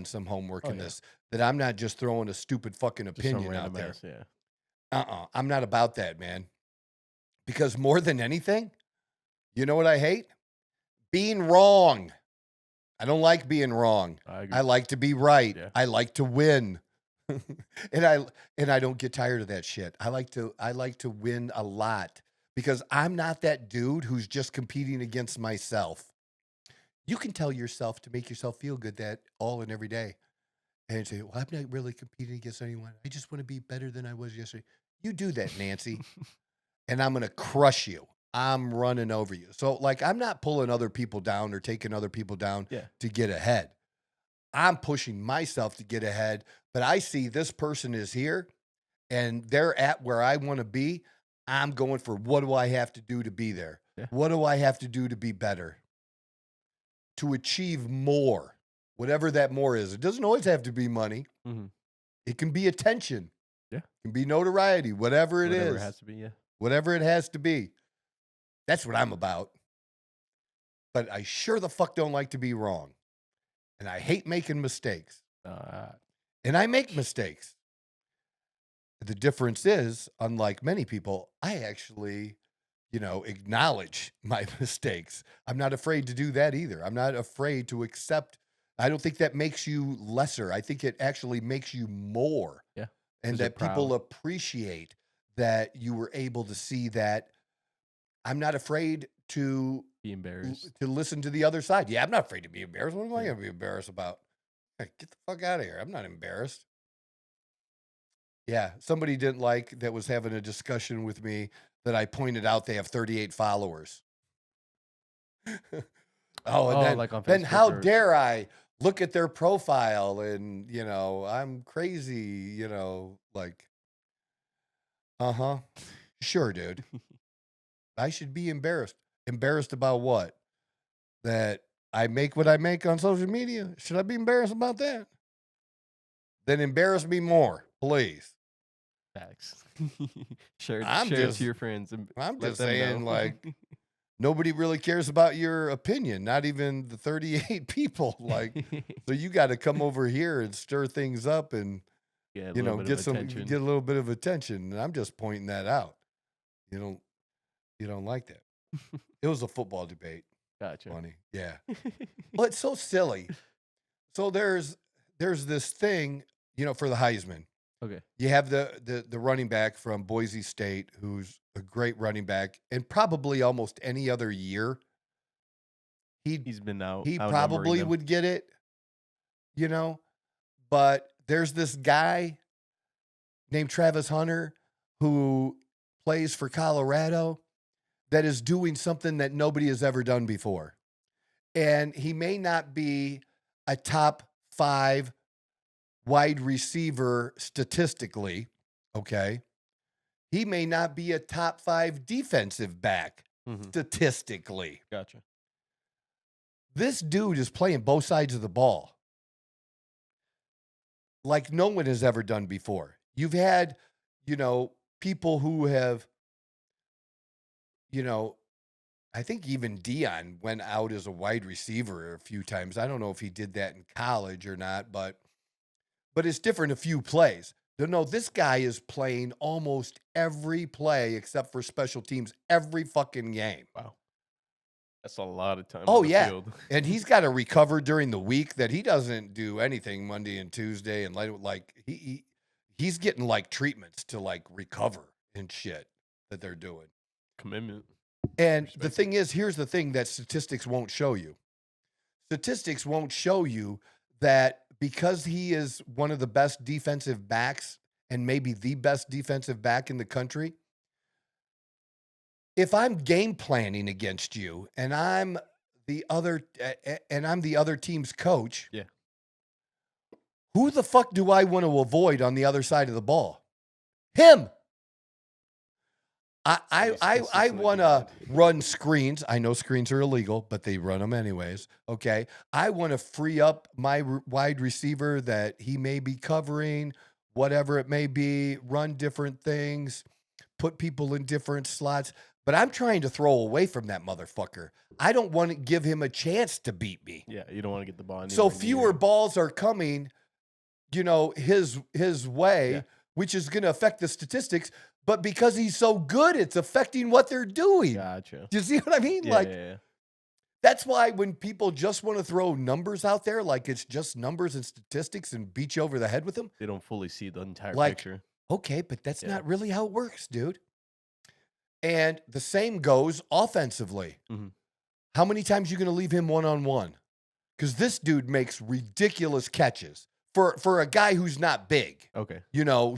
some homework in this. That I'm not just throwing a stupid fucking Just some opinion out random there. ass, yeah. I'm not about that, man. Because more than anything, you know what I hate? Being wrong. I don't like being wrong. I agree. I like to be right. Yeah. I like to win. and I don't get tired of that shit. I like to win a lot because I'm not that dude who's just competing against myself. You can tell yourself to make yourself feel good that all and every day. And say, well, I'm not really competing against anyone. I just want to be better than I was yesterday. You do that, Nancy. And I'm going to crush you. I'm running over you. So, like, I'm not pulling other people down or taking other people down to get ahead. I'm pushing myself to get ahead, but I see this person is here and they're at where I want to be. I'm going for what do I have to do to be there? Yeah. What do I have to do to be better? To achieve more, whatever that more is. It doesn't always have to be money. Mm-hmm. It can be attention. Yeah. It can be notoriety, whatever it is. Whatever it has to be, yeah. Whatever it has to be. That's what I'm about. But I sure the fuck don't like to be wrong. And I hate making mistakes. And I make mistakes. The difference is, unlike many people, I actually, acknowledge my mistakes. I'm not afraid to do that either. I'm not afraid to accept. I don't think that makes you lesser. I think it actually makes you more. Yeah. And that people appreciate that you were able to see that. I'm not afraid to be embarrassed, to listen to the other side. Yeah, I'm not afraid to be embarrassed. What am I going to be embarrassed about? Hey, get the fuck out of here. I'm not embarrassed. Yeah, somebody didn't like that was having a discussion with me that I pointed out they have 38 followers. Then, like on Facebook, then how dare I look at their profile and, I'm crazy, like, sure, dude. I should be embarrassed. Embarrassed about what? That I make what I make on social media? Should I be embarrassed about that? Then embarrass me more, please. Facts. share just, it to your friends. And I'm just saying, like, nobody really cares about your opinion, not even the 38 people. Like, so you got to come over here and stir things up and, get a little bit of attention. And I'm just pointing that out. You don't like that. It was a football debate. Gotcha. Funny. Yeah. Well, it's so silly. So there's this thing, for the Heisman. Okay. You have the running back from Boise State, who's a great running back, and probably almost any other year, he's been out. He probably would get it, But there's this guy named Travis Hunter who plays for Colorado that is doing something that nobody has ever done before. And he may not be a top 5 wide receiver statistically, okay? He may not be a top 5 defensive back statistically. Gotcha. This dude is playing both sides of the ball like no one has ever done before. You've had, people who have, I think even Dion went out as a wide receiver a few times. I don't know if he did that in college or not, but it's different a few plays. No, this guy is playing almost every play except for special teams every fucking game. Wow. That's a lot of time. Oh, yeah. Field. And he's got to recover during the week that he doesn't do anything Monday and Tuesday. And like he's getting like treatments to like recover and shit that they're doing. Commitment. And the thing is, here's the thing that statistics won't show you. Statistics won't show you that because he is one of the best defensive backs and maybe the best defensive back in the country, if I'm game planning against you and I'm the other team's coach, yeah, who the fuck do I want to avoid on the other side of the ball? Him. I want to run screens. I know screens are illegal, but they run them anyways. Okay. I want to free up my wide receiver that he may be covering, whatever it may be, run different things, put people in different slots. But I'm trying to throw away from that motherfucker. I don't want to give him a chance to beat me. Yeah, you don't want to get the ball. So fewer balls are coming, his way, which is going to affect the statistics. But because he's so good, it's affecting what they're doing. Gotcha. Do you see what I mean? Yeah. That's why when people just want to throw numbers out there, like it's just numbers and statistics and beat you over the head with them, they don't fully see the entire picture. Okay, but that's not really how it works, dude. And the same goes offensively. Mm-hmm. How many times are you going to leave him one-on-one? Because this dude makes ridiculous catches. For a guy who's not big. Okay.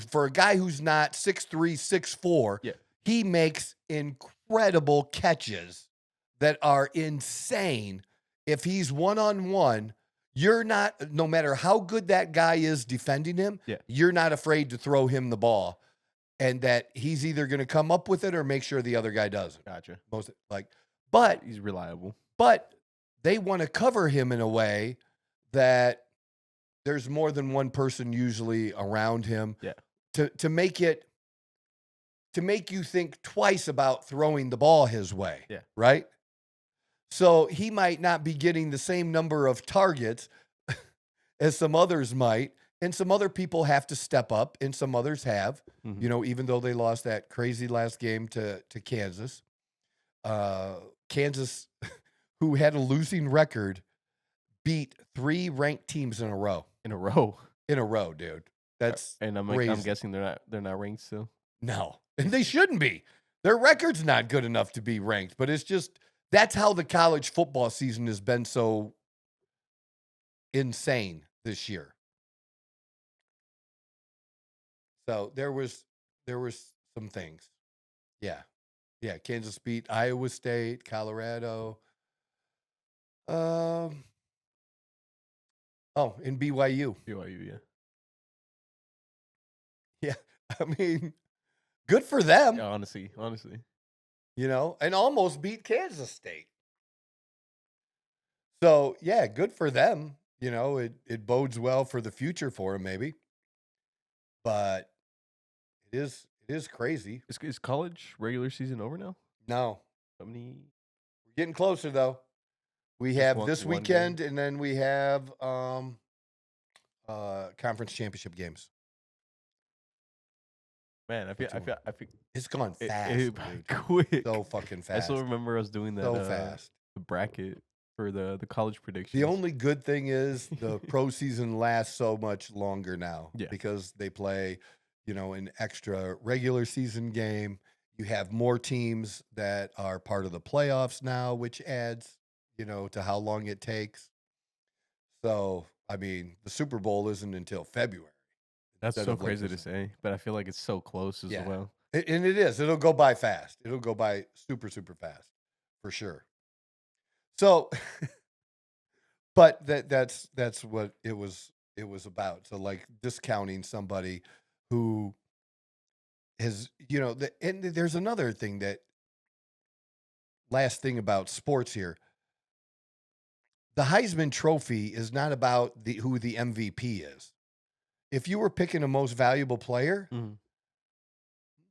For a guy who's not 6'3", 6'4", he makes incredible catches that are insane. If he's one-on-one, you're not, no matter how good that guy is defending him, you're not afraid to throw him the ball, and that he's either going to come up with it or make sure the other guy doesn't. Gotcha. But he's reliable. But they want to cover him in a way that there's more than one person usually around him. Yeah. To make you think twice about throwing the ball his way. Yeah. Right? So he might not be getting the same number of targets as some others might, and some other people have to step up, and some others have, even though they lost that crazy last game to Kansas. Kansas, who had a losing record, beat 3 ranked teams in a row. In a row, Dude. That's and I'm crazy. I'm guessing they're not ranked still. No, and they shouldn't be. Their record's not good enough to be ranked, but it's just that's how the college football season has been so insane this year. So there was some things. Yeah. Kansas beat Iowa State, Colorado. In BYU. BYU, Yeah. I mean, good for them. Yeah, honestly. And almost beat Kansas State. So, yeah, good for them. It bodes well for the future for them, maybe. But it is crazy. Is college regular season over now? No. How many? We're getting closer, though. We have this weekend, and then we have conference championship games. Man, I feel it's gone fast. Quick. So fucking fast. I still remember us doing that. So fast. The bracket for the college predictions. The only good thing is the pro season lasts so much longer now. Yeah. Because they play, an extra regular season game. You have more teams that are part of the playoffs now, which adds, to how long it takes. So, I mean, the Super Bowl isn't until February. That's so crazy to say, but I feel like it's so close as well. And it is. It'll go by fast. It'll go by super, super fast, for sure. So, but that's what it was about. So, like, discounting somebody who has, and there's another thing last thing about sports here. The Heisman Trophy is not about who the MVP is. If you were picking a most valuable player,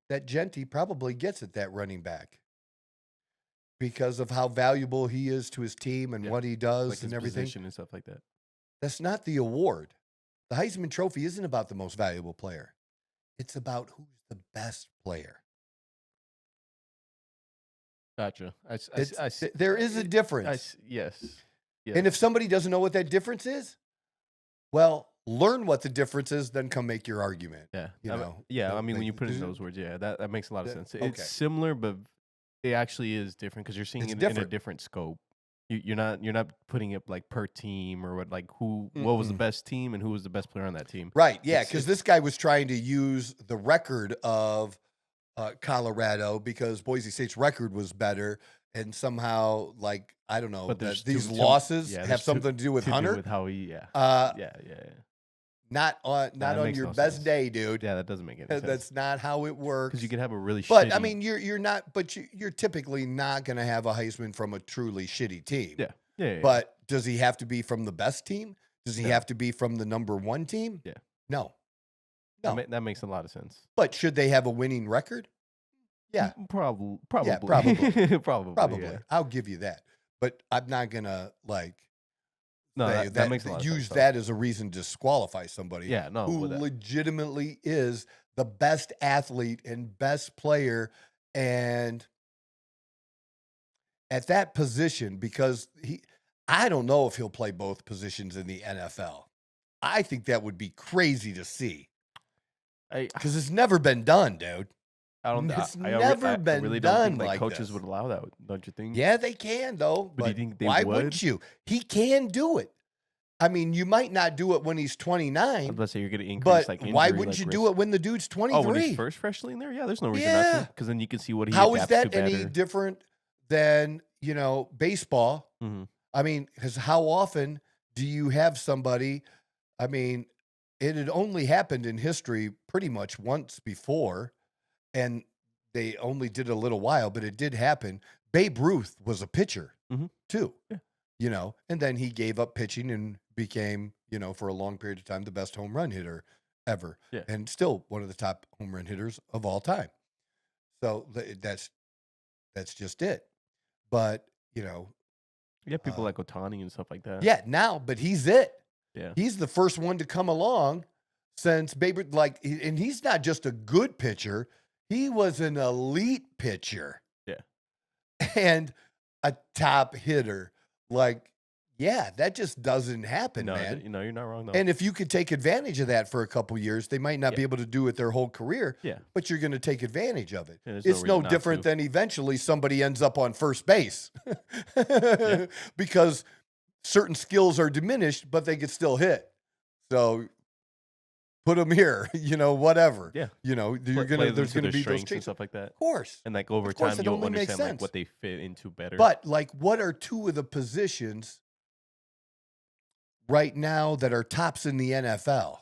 that Genty probably gets it, that running back, because of how valuable he is to his team and what he does like and everything. Position and stuff like that. That's not the award. The Heisman Trophy isn't about the most valuable player. It's about who's the best player. Gotcha. There is a difference. Yes. And if somebody doesn't know what that difference is, well, learn what the difference is, then come make your argument. Yeah. I mean, when you put it in those words, that makes a lot of sense. It's similar, but it actually is different because you're seeing it in a different scope. You're not putting it like per team or what was the best team and who was the best player on that team. Right. Yeah. Because this guy was trying to use the record of Colorado because Boise State's record was better. And somehow, like, I don't know, these losses have something to do with Hunter. With how he, Not on your best day, dude. Yeah, that doesn't make any sense. That's not how it works. Because you can have a really But, I mean, you're typically not going to have a Heisman from a truly shitty team. Yeah. But does he have to be from the best team? Does he have to be from the number one team? Yeah. No. That makes a lot of sense. But should they have a winning record? Yeah. Probably. Yeah, probably. Probably. Yeah. I'll give you that. But I'm not going to, that makes a lot of sense. Use that as a reason to disqualify somebody who legitimately is the best athlete and best player. And at that position, because I don't know if he'll play both positions in the NFL. I think that would be crazy to see. Because it's never been done, dude. It's never been really done don't think, like coaches this. would allow that, don't you think? Yeah, they can, though. But do you think they why would? wouldn't you? He can do it. I mean, you might not do it when he's 29. Let's say you're going to increase, but why wouldn't you do it when the dude's 23? Oh, when he's first freshly in there? Yeah, there's no reason not to. Because then you can see what he How is adapts that to any better. different than, baseball? Mm-hmm. I mean, because how often do you have somebody? I mean, it had only happened in history pretty much once before, and they only did a little while, but it did happen. Babe Ruth was a pitcher too, and then he gave up pitching and became, for a long period of time, the best home run hitter ever, and still one of the top home run hitters of all time. So that's just it. But, people like Ohtani and stuff like that. Yeah, now, but he's it. Yeah. He's the first one to come along since Babe Ruth, and he's not just a good pitcher. He was an elite pitcher. Yeah. And a top hitter. That just doesn't happen, man. You're not wrong, though. And if you could take advantage of that for a couple years, they might not be able to do it their whole career, but you're going to take advantage of it. It's no different than eventually somebody ends up on first base because certain skills are diminished, but they could still hit. So put them here, whatever. Yeah. There's going to be those and stuff like that. Of course. And over time, you'll understand what they fit into better. But what are two of the positions right now that are tops in the NFL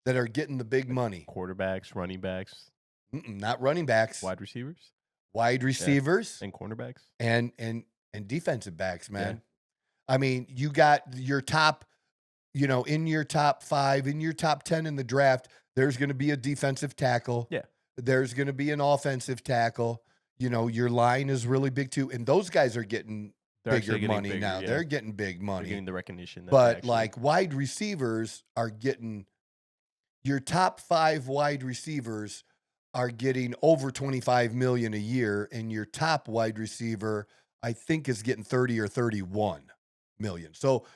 that are getting the big money? Quarterbacks, running backs. Not running backs. Wide receivers. And cornerbacks. And defensive backs, man. Yeah. I mean, you got your top, in your top 5, in your top 10 in the draft, there's going to be a defensive tackle. Yeah. There's going to be an offensive tackle. Your line is really big too. And those guys are getting bigger money now. Yeah. They're getting big money. They're getting the recognition. But wide receivers are getting, your top 5 wide receivers are getting over $25 million a year, and your top wide receiver, I think, is getting 30 or 31 million. So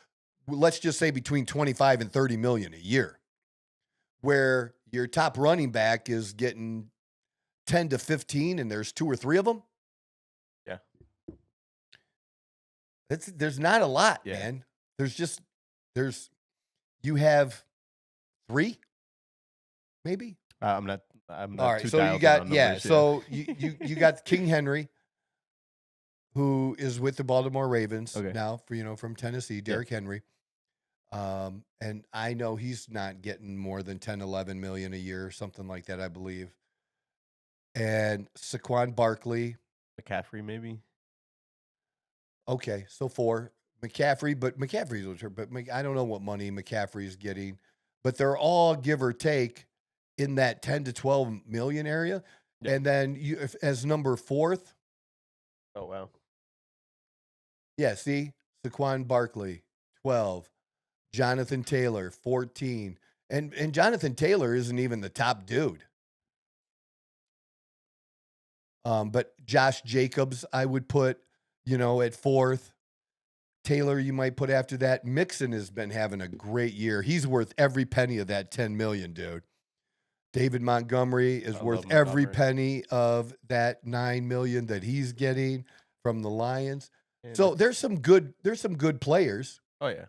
let's just say between 25 and 30 million a year, where your top running back is getting 10 to 15 and there's 2 or 3 of them. Yeah. There's not a lot, man. You have 3, maybe. I'm not. All right. Too So you got So you got King Henry, who is with the Baltimore Ravens now, from Tennessee, Derrick Henry. And I know he's not getting more than 10, 11 million a year, something like that, I believe. And Saquon Barkley. McCaffrey, maybe. Okay, so 4. McCaffrey, but McCaffrey's hurt, but I don't know what money McCaffrey's getting, but they're all give or take in that 10 to 12 million area. Yeah. And then as number 4th. Oh, wow. Yeah, see? Saquon Barkley, 12. Jonathan Taylor, 14. And Jonathan Taylor isn't even the top dude. But Josh Jacobs, I would put, at 4th. Taylor, you might put after that. Mixon has been having a great year. He's worth every penny of that 10 million, dude. David Montgomery is worth every penny of that 9 million that he's getting from the Lions. And so there's some good players. Oh, yeah.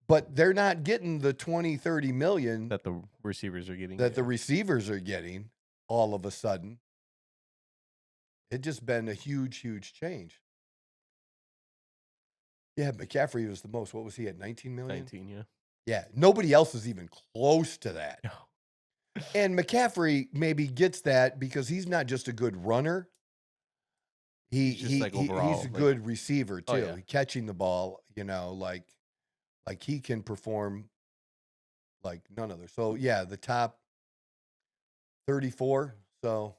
But they're not getting the 20, 30 million that the receivers are getting. The receivers are getting all of a sudden. It's just been a huge, huge change. Yeah, McCaffrey was the most. What was he at? 19 million? 19, yeah. Yeah, nobody else is even close to that. No. And McCaffrey maybe gets that because he's not just a good runner. He's a good receiver too. Oh, yeah. Catching the ball, like he can perform like none other. So yeah, the top 34. So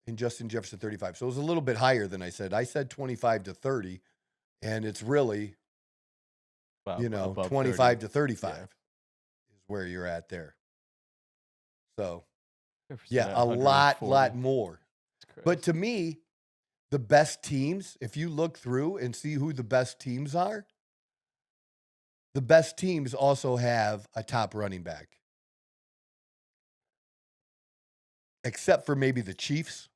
and Justin Jefferson 35. So it was a little bit higher than I said. I said 25 to 30, and it's really 25 30. To 35 is where you're at there. So yeah, a lot more. But to me, the best teams, if you look through and see who the best teams are, the best teams also have a top running back. Except for maybe the Chiefs.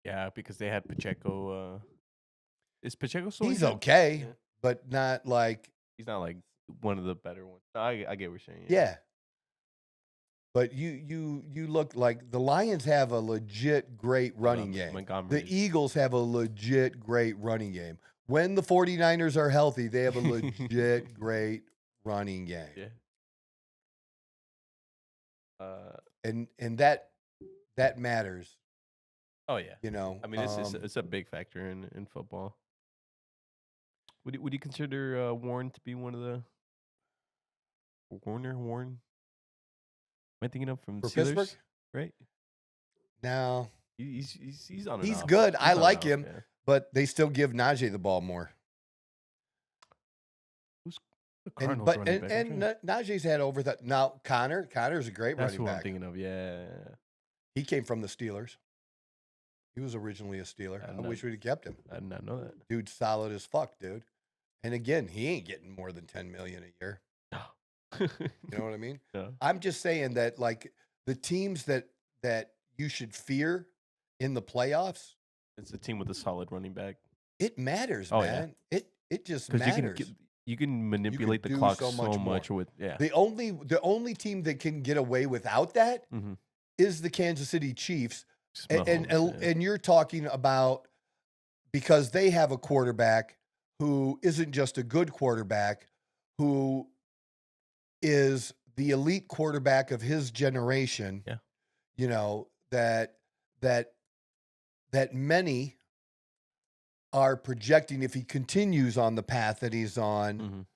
Yeah, because they had Pacheco. Is Pacheco still? He's okay, but not like... He's not like one of the better ones. I get what you're saying. Yeah. But you look like the Lions have a legit great running game. The Eagles have a legit great running game. when the 49ers are healthy, they have a legit great running game. Yeah. And that matters. Oh yeah. You know, I mean, it's a big factor in football. Would you consider Warren to be one of the Warren? Am I thinking of from for Steelers? Pittsburgh? Right? No, he's on. And he's off. good. He's I like off, him, yeah. but they still give Najee the ball more. Who's the Cardinals running back? And Najee's had over that. Now Connor's a great That's running who back. I'm thinking of. Yeah. He came from the Steelers. He was originally a Steeler. I wish we'd have kept him. I did not know that. Dude's solid as fuck, dude. And again, he ain't getting more than $10 million a year. You know what I mean? No. I'm just saying that, like, the teams that you should fear in the playoffs. It's a team with a solid running back. It matters, man. Yeah. It just matters. You can manipulate the clock so much with The only team that can get away without that is the Kansas City Chiefs. And you're talking about, because they have a quarterback who isn't just a good quarterback, who is the elite quarterback of his generation. Yeah. You know, that many are projecting, if he continues on the path that he's on,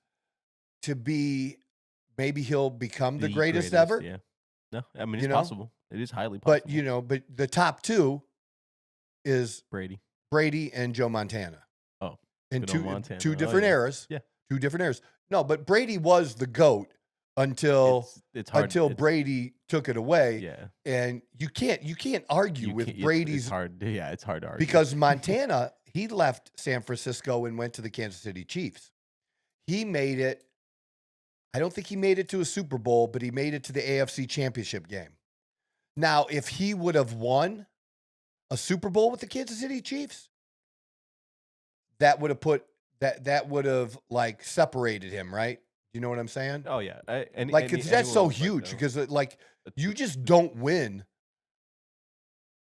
to be, maybe he'll become the greatest ever. Yeah. No, I mean, it's possible. It is highly possible. But the top two is Brady and Joe Montana. Oh, in two different eras. Yeah. 2 different eras. No, but Brady was the GOAT until Brady took it away. Yeah. And you can't argue with Brady's. It's hard. Yeah, it's hard to argue. Because Montana, he left San Francisco and went to the Kansas City Chiefs. He made it. I don't think he made it to a Super Bowl, but he made it to the AFC Championship game. Now, if he would have won a Super Bowl with the Kansas City Chiefs, that would have like separated him, right? You know what I'm saying? Oh yeah, that's so huge because you just don't win.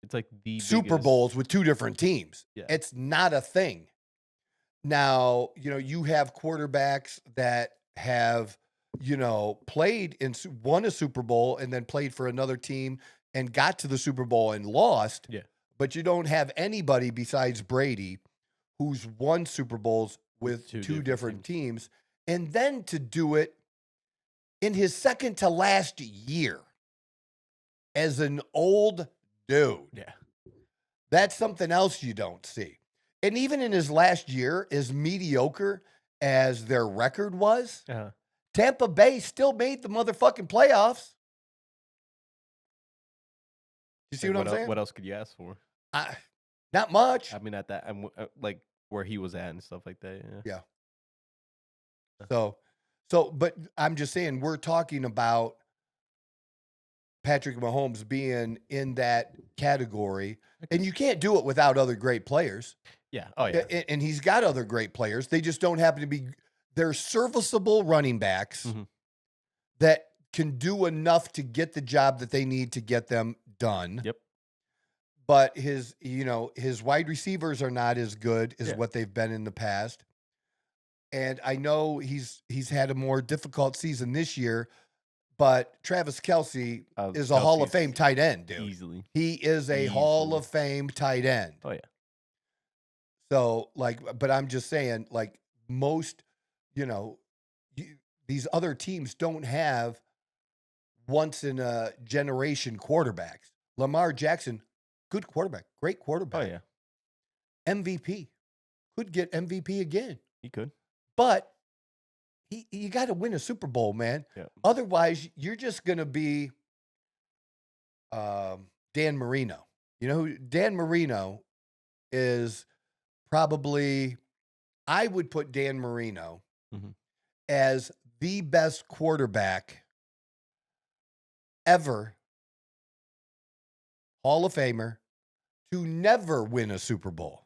It's like the Super Bowls with 2 different teams. Yeah. It's not a thing. Now, you have quarterbacks that have, won a Super Bowl and then played for another team and got to the Super Bowl and lost. Yeah. But you don't have anybody besides Brady who's won Super Bowls with two different teams. And then to do it in his second to last year as an old dude. Yeah. That's something else you don't see. And even in his last year, as mediocre as their record was, Tampa Bay still made the motherfucking playoffs. You see what I'm saying? What else could you ask for? Not much. I mean, at that, like where he was at and stuff like that. Yeah. So, but I'm just saying, we're talking about Patrick Mahomes being in that category, and you can't do it without other great players. Yeah. Oh yeah. And he's got other great players. They just don't happen to be. They're serviceable running backs that can do enough to get the job that they need to get them done. Yep. But his wide receivers are not as good as what they've been in the past. And I know he's had a more difficult season this year, but Travis Kelce is a Hall of Fame tight end, dude. Easily. He is a Hall of Fame tight end. Oh, yeah. So, but I'm just saying, most, these other teams don't have once-in-a-generation quarterbacks. Lamar Jackson, good quarterback, great quarterback. Oh, yeah. MVP. Could get MVP again. He could. But you got to win a Super Bowl, man. Yeah. Otherwise, you're just going to be Dan Marino. You know who Dan Marino is? Probably, I would put Dan Marino as the best quarterback ever, Hall of Famer, to never win a Super Bowl.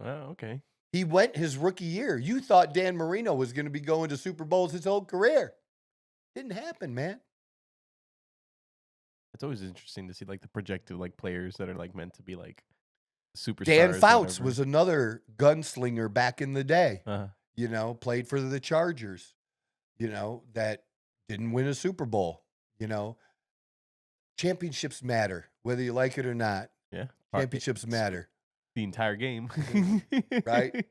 Oh, okay. He went his rookie year. You thought Dan Marino was going to be going to Super Bowls his whole career. Didn't happen, man. It's always interesting to see the projected players that are meant to be superstars. Dan Fouts was another gunslinger back in the day. You know, played for the Chargers. You know, that didn't win a Super Bowl. You know, championships matter, whether you like it or not. Yeah, championships matter. The entire game, right?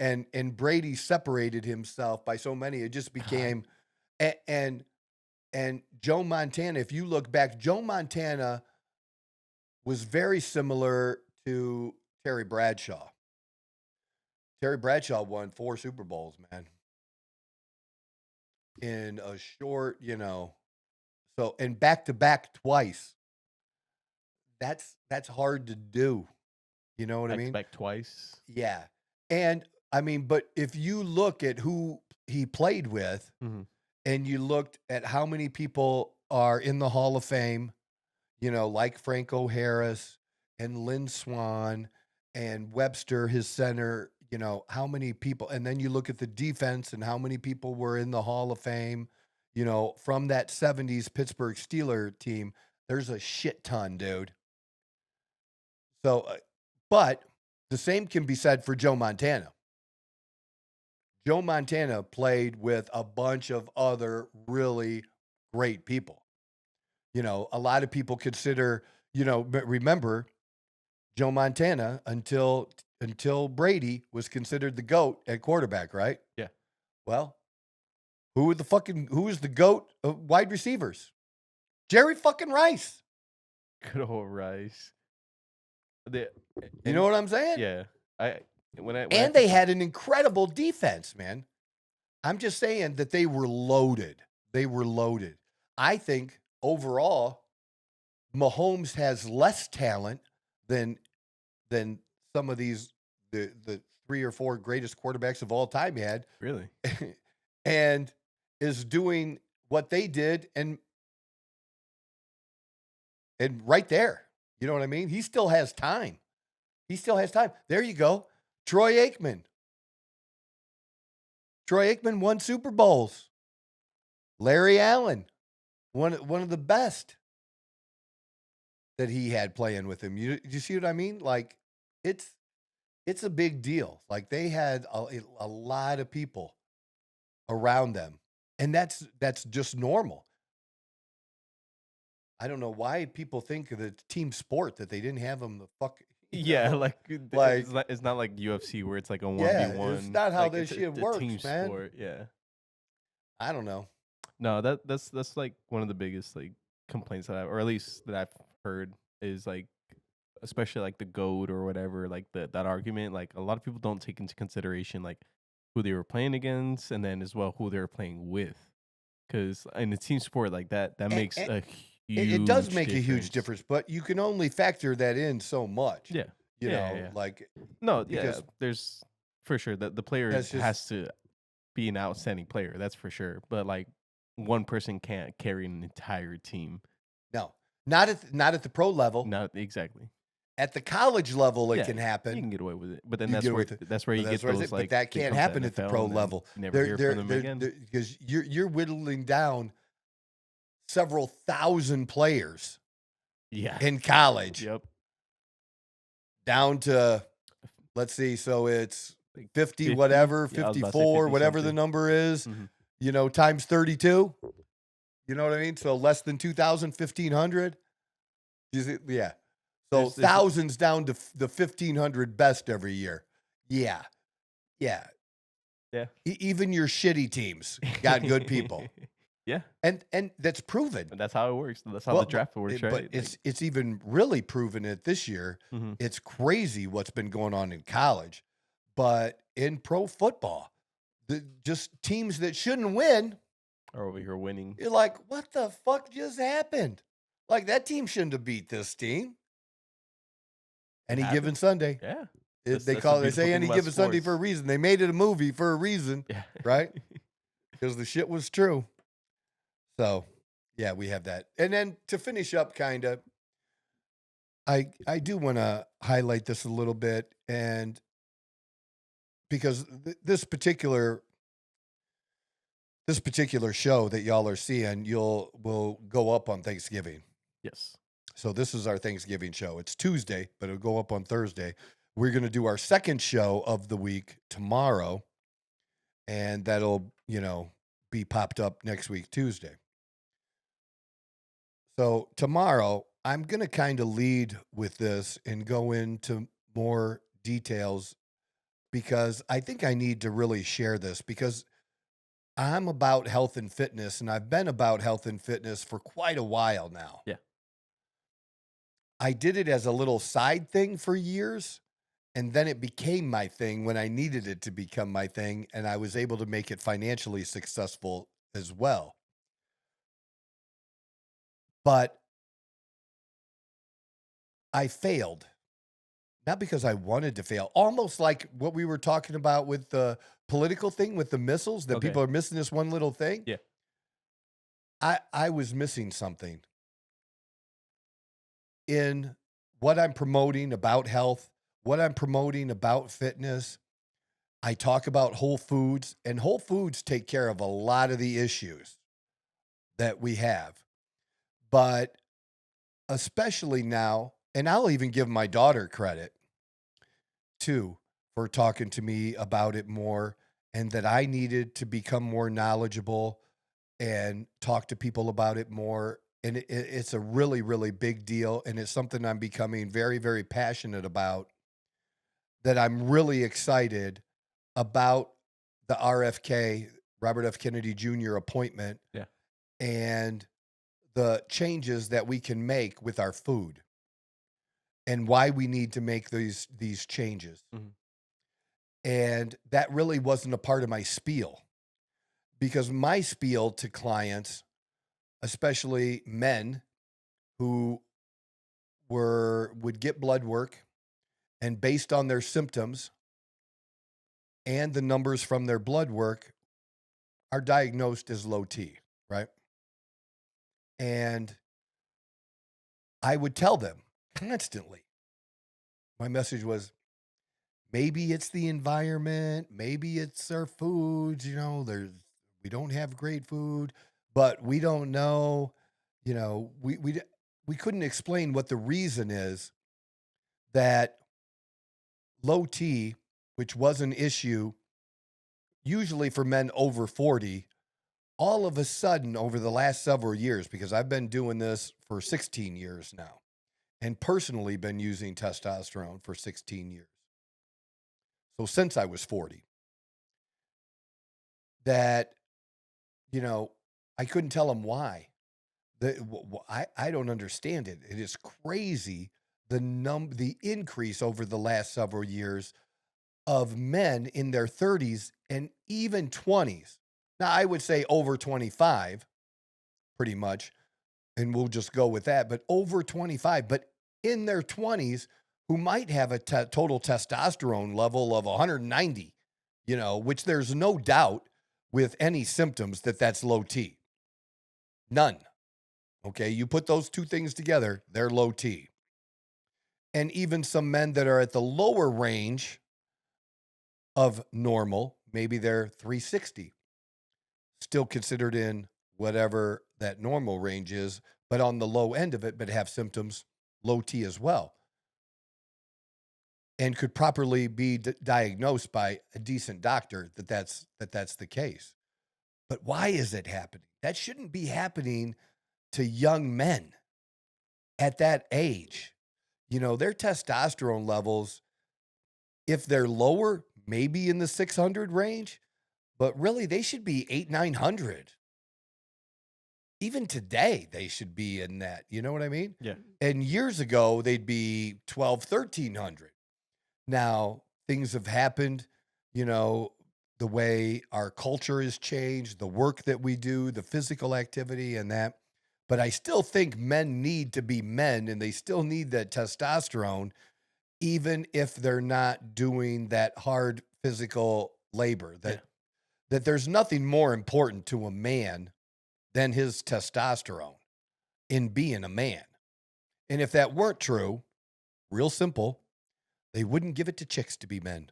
And Brady separated himself by so many. It just became, and Joe Montana. If you look back, Joe Montana was very similar to Terry Bradshaw. Terry Bradshaw won 4 Super Bowls, man, in a short, you know, so, and back to back twice. That's hard to do. You know what I mean? Back twice. Yeah. And I mean, but if you look at who he played with and you looked at how many people are in the Hall of Fame, you know, like Franco Harris and Lynn Swann and Webster, his center, you know, how many people, and then you look at the defense and how many people were in the Hall of Fame, you know, from that 70s Pittsburgh Steelers team, there's a shit ton, dude. So, but the same can be said for Joe Montana. Joe Montana played with a bunch of other really great people. You know, a lot of people consider, you know, remember Joe Montana until Brady was considered the GOAT at quarterback, right? Yeah. Well, who was the GOAT of wide receivers? Jerry fucking Rice. Good old Rice. You know what I'm saying? Yeah. They had an incredible defense, man. I'm just saying that they were loaded. They were loaded. I think overall, Mahomes has less talent than some of these the 3 or 4 greatest quarterbacks of all time had. Really? And is doing what they did and right there. You know what I mean? He still has time. There you go. Troy Aikman. Troy Aikman won Super Bowls. Larry Allen, one of the best that he had playing with him. You see what I mean? Like, it's a big deal. Like, they had a lot of people around them, and that's just normal. I don't know why people think of the team sport that they didn't have them the fuck. Yeah, like it's not like UFC where it's like a 1v1. Yeah, it's not how this shit works, team man. Sport. Yeah, I don't know. No, that's like one of the biggest like complaints or at least that I've heard is like, especially like the GOAT or whatever, like that argument. Like a lot of people don't take into consideration like who they were playing against, and then as well who they were playing with, because in a team sport like that makes a it does make a huge difference, but you can only factor that in so much. Yeah. You know, like. No, because there's for sure that the player has to be an outstanding player. That's for sure. But like one person can't carry an entire team. No, not at the pro level. Not exactly. At the college level, it can happen. You can get away with it, but then that's where you get those like. But that can't happen at the pro level. You never hear from them again because you're whittling down several thousand players. Yeah. In college. Yep. Down to, let's see, so it's 50 whatever, 54, whatever the number is, you know, times 32. You know what I mean? So less than 2,000, 1,500. Yeah. So thousands down to the 1,500 best every year. Yeah. Yeah. Yeah. Even your shitty teams got good people. Yeah. And that's proven. And that's how it works. That's how the draft works, right? But it's even really proven it this year. It's crazy what's been going on in college. But in pro football, just teams that shouldn't win are over here winning. You're like, what the fuck just happened? Like, that team shouldn't have beat this team. Any given Sunday. Yeah. They say any given Sunday for a reason. They made it a movie for a reason, right? Because the shit was true. So, yeah, we have that. And then to finish up, kind of, I do want to highlight this a little bit, and because this particular show that y'all are seeing, will go up on Thanksgiving. Yes. So this is our Thanksgiving show. It's Tuesday, but it'll go up on Thursday. We're going to do our second show of the week tomorrow, and that'll, be popped up next week, Tuesday. So tomorrow, I'm going to kind of lead with this and go into more details because I think I need to really share this because I'm about health and fitness, and I've been about health and fitness for quite a while now. Yeah. I did it as a little side thing for years, and then it became my thing when I needed it to become my thing, and I was able to make it financially successful as well. But I failed. Not because I wanted to fail, almost like what we were talking about with the political thing with the missiles, that people are missing this one little thing. Yeah. I was missing something in what I'm promoting about health, what I'm promoting about fitness. I talk about Whole Foods, and Whole Foods take care of a lot of the issues that we have. But especially now, and I'll even give my daughter credit too for talking to me about it more, and that I needed to become more knowledgeable and talk to people about it more. And it's a really, really big deal. And it's something I'm becoming very, very passionate about, that I'm really excited about the RFK, Robert F. Kennedy Jr. appointment. Yeah. And the changes that we can make with our food and why we need to make these changes. Mm-hmm. And that really wasn't a part of my spiel, because my spiel to clients, especially men who would get blood work, and based on their symptoms and the numbers from their blood work, are diagnosed as low T, right? And I would tell them constantly, my message was, maybe it's the environment, maybe it's our foods, we don't have great food, but we don't know, we couldn't explain what the reason is that low T, which was an issue usually for men over 40, all of a sudden over the last several years, because I've been doing this for 16 years now and personally been using testosterone for 16 years. So since I was 40, that, I couldn't tell them why. I don't understand it. It is crazy, the increase over the last several years of men in their 30s and even 20s. Now, I would say over 25, pretty much, and we'll just go with that, but over 25, but in their 20s, who might have a total testosterone level of 190, which there's no doubt with any symptoms that's low T. None. Okay, you put those two things together, they're low T. And even some men that are at the lower range of normal, maybe they're 360, still considered in whatever that normal range is, but on the low end of it, but have symptoms, low T as well, and could properly be diagnosed by a decent doctor that's the case. But why is it happening? That shouldn't be happening to young men at that age. Their testosterone levels, if they're lower, maybe in the 600 range, but really they should be 800-900. Even today, they should be in that. You know what I mean? Yeah. And years ago, they'd be 1,200-1,300. Now, things have happened, the way our culture has changed, the work that we do, the physical activity and that. But I still think men need to be men, and they still need that testosterone, even if they're not doing that hard physical labor. That there's nothing more important to a man than his testosterone in being a man. And if that weren't true, real simple, they wouldn't give it to chicks to be men.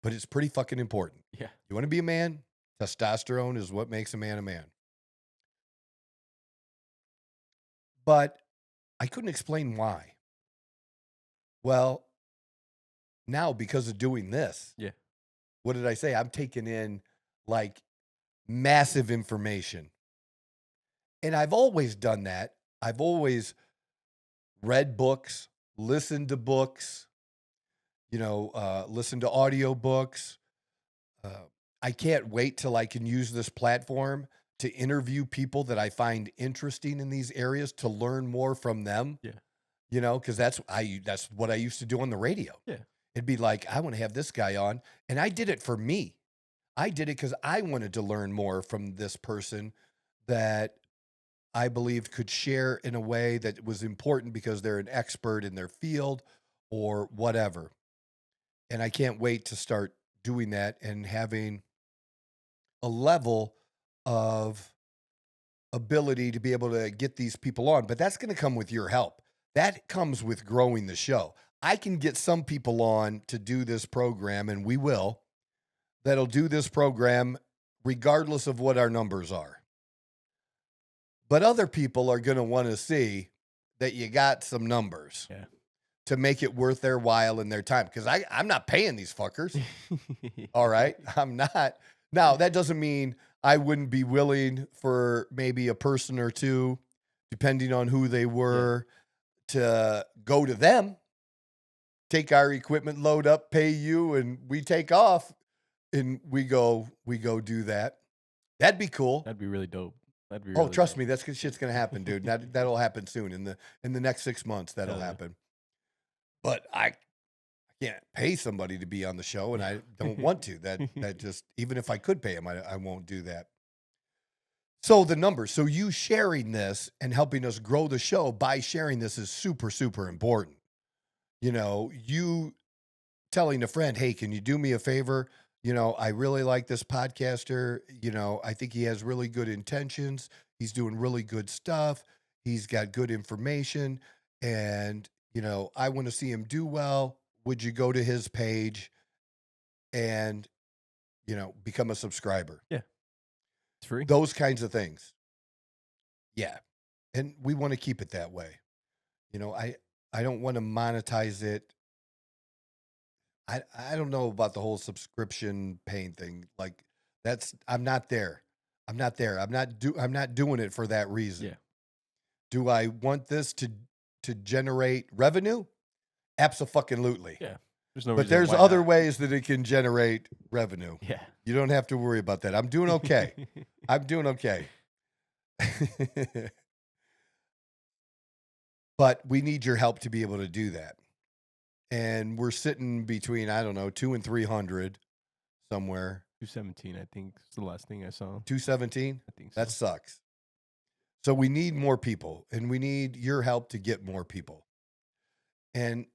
But it's pretty fucking important. Yeah. You want to be a man? Testosterone is what makes a man a man. But I couldn't explain why. Well, now because of doing this, what did I say? I'm taking in like massive information. And I've always done that. I've always read books, listened to books, listened to audiobooks. I can't wait till I can use this platform to interview people that I find interesting in these areas to learn more from them. Yeah. Because that's what I used to do on the radio. Yeah. It'd be like, I want to have this guy on. And I did it for me. I did it because I wanted to learn more from this person that I believed could share in a way that was important because they're an expert in their field or whatever. And I can't wait to start doing that and having a level of ability to be able to get these people on. But that's going to come with your help. That comes with growing the show. I can get some people on to do this program, and we will, that'll do this program regardless of what our numbers are. But other people are going to want to see that you got some numbers to make it worth their while and their time. Because I'm not paying these fuckers. All right? I'm not. Now, that doesn't mean I wouldn't be willing for maybe a person or two, depending on who they were, to go to them, take our equipment, load up, pay you, and we take off, and we go do that. That'd be cool. That'd be really dope. That'd be really trust dope. me, that's shit's gonna happen, dude. That'll happen soon in the next 6 months. That'll happen. But I can't pay somebody to be on the show, and I don't want to. That just, even if I could pay him, I won't do that. So the numbers. So you sharing this and helping us grow the show by sharing this is super, super important. You telling a friend, hey, can you do me a favor? I really like this podcaster. I think he has really good intentions. He's doing really good stuff. He's got good information. And, I want to see him do well. Would you go to his page and, become a subscriber? Yeah. It's free. Those kinds of things. Yeah. And we want to keep it that way. I don't want to monetize it. I don't know about the whole subscription paying thing. Like I'm not there. I'm not not doing it for that reason. Yeah. Do I want this to generate revenue? Absolutely. Yeah. There's no But there's other ways that it can generate revenue. Yeah. You don't have to worry about that. I'm doing okay. I'm doing okay. But we need your help to be able to do that. And we're sitting between, I don't know, 200 and 300 somewhere. 217, I think, is the last thing I saw. 217? I think so. That sucks. So we need more people, and we need your help to get more people. And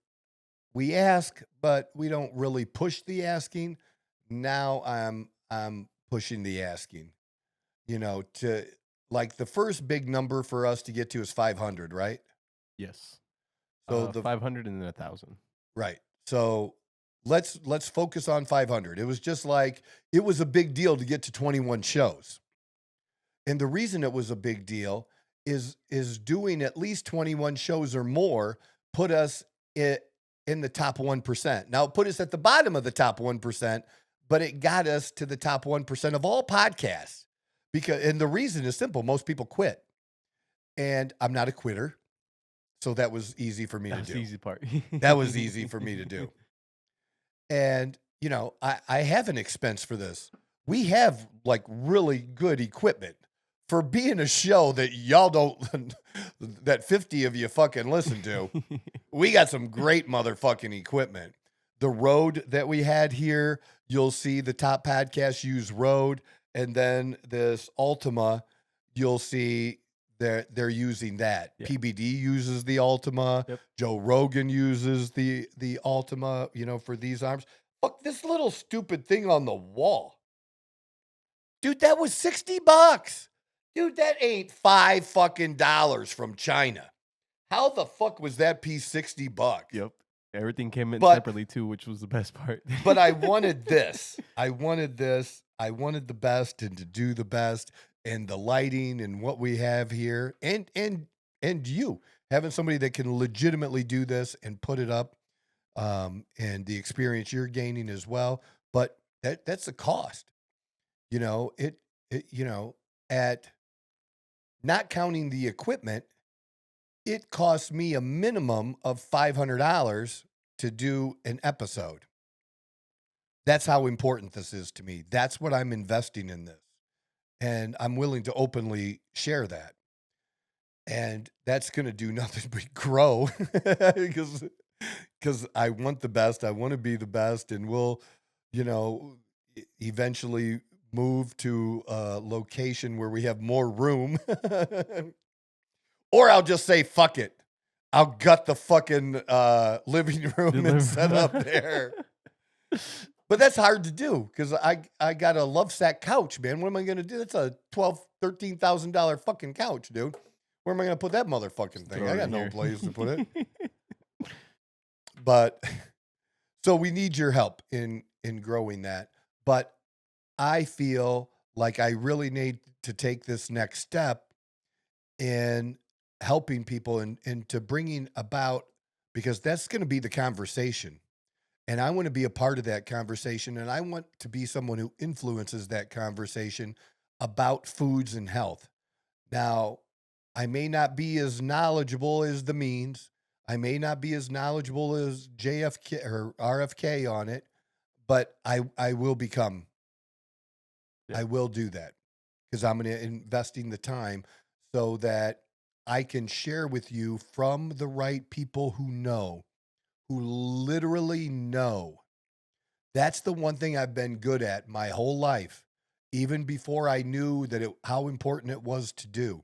we ask, but we don't really push the asking. Now I'm pushing the asking. To like the first big number for us to get to is 500, right? Yes. So 500 and then 1,000. Right. So let's focus on 500. It was just like, it was a big deal to get to 21 shows. And the reason it was a big deal is doing at least 21 shows or more put us in the top 1%. Now it put us at the bottom of the top 1%, but it got us to the top 1% of all podcasts. And the reason is simple. Most people quit. And I'm not a quitter. So that was easy for me to do. That's the easy part. That was easy for me to do. And, I have an expense for this. We have like really good equipment for being a show that y'all don't, that 50 of you fucking listen to. We got some great motherfucking equipment. The Rode that we had here, you'll see the top podcasts use Rode. And then this Ultima, you'll see they're using that. Yeah. PBD uses the Ultima. Yep. Joe Rogan uses the Ultima, for these arms. Look, this little stupid thing on the wall. Dude, that was $60. Dude, that ain't $5 fucking from China. How the fuck was that piece $60? Yep. Everything came in separately too, which was the best part. But I wanted this. I wanted the best, and to do the best. And the lighting and what we have here, and you having somebody that can legitimately do this and put it up, and the experience you're gaining as well. But that's the cost. At not counting the equipment, it costs me a minimum of $500 to do an episode. That's how important this is to me. That's what I'm investing in this. And I'm willing to openly share that. And that's going to do nothing but grow because I want the best. I want to be the best. And we'll, eventually move to a location where we have more room. Or I'll just say, fuck it. I'll gut the fucking living room and set up there. But that's hard to do because I got a love sack couch, man. What am I going to do? That's a $12,000, $13,000 fucking couch, dude. Where am I going to put that motherfucking thing? I got no place to put it. But so we need your help in growing that. But I feel like I really need to take this next step in helping people and to bringing about, because that's going to be the conversation. And I want to be a part of that conversation. And I want to be someone who influences that conversation about foods and health. Now, I may not be as knowledgeable as the Means. I may not be as knowledgeable as JFK or RFK on it, but I will become. Yeah. I will do that because I'm going to investing the time so that I can share with you from the right people who know, who literally know. That's the one thing I've been good at my whole life, even before I knew that how important it was to do.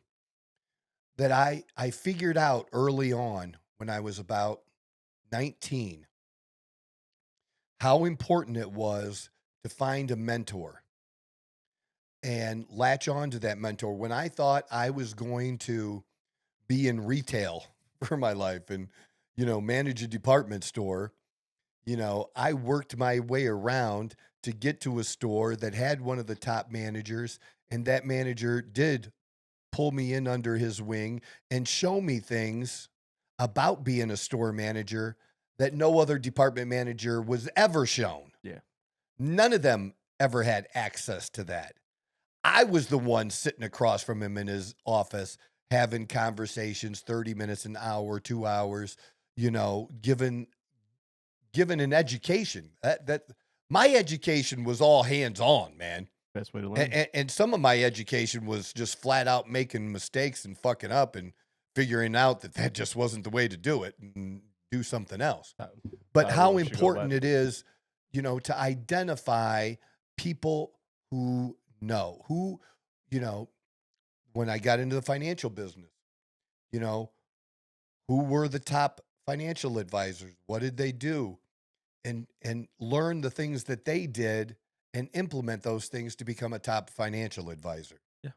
That I figured out early on when I was about 19 how important it was to find a mentor and latch on to that mentor. When I thought I was going to be in retail for my life and, manage a department store, I worked my way around to get to a store that had one of the top managers, and that manager did pull me in under his wing and show me things about being a store manager that no other department manager was ever shown. Yeah. None of them ever had access to that. I was the one sitting across from him in his office, having conversations, 30 minutes, an hour, 2 hours, given an education. That my education was all hands-on, man. Best way to learn. And some of my education was just flat out making mistakes and fucking up and figuring out that just wasn't the way to do it and do something else. But how important it is, to identify people who know, when I got into the financial business, who were the top financial advisors? What did they do? And learn the things that they did and implement those things to become a top financial advisor. Yeah.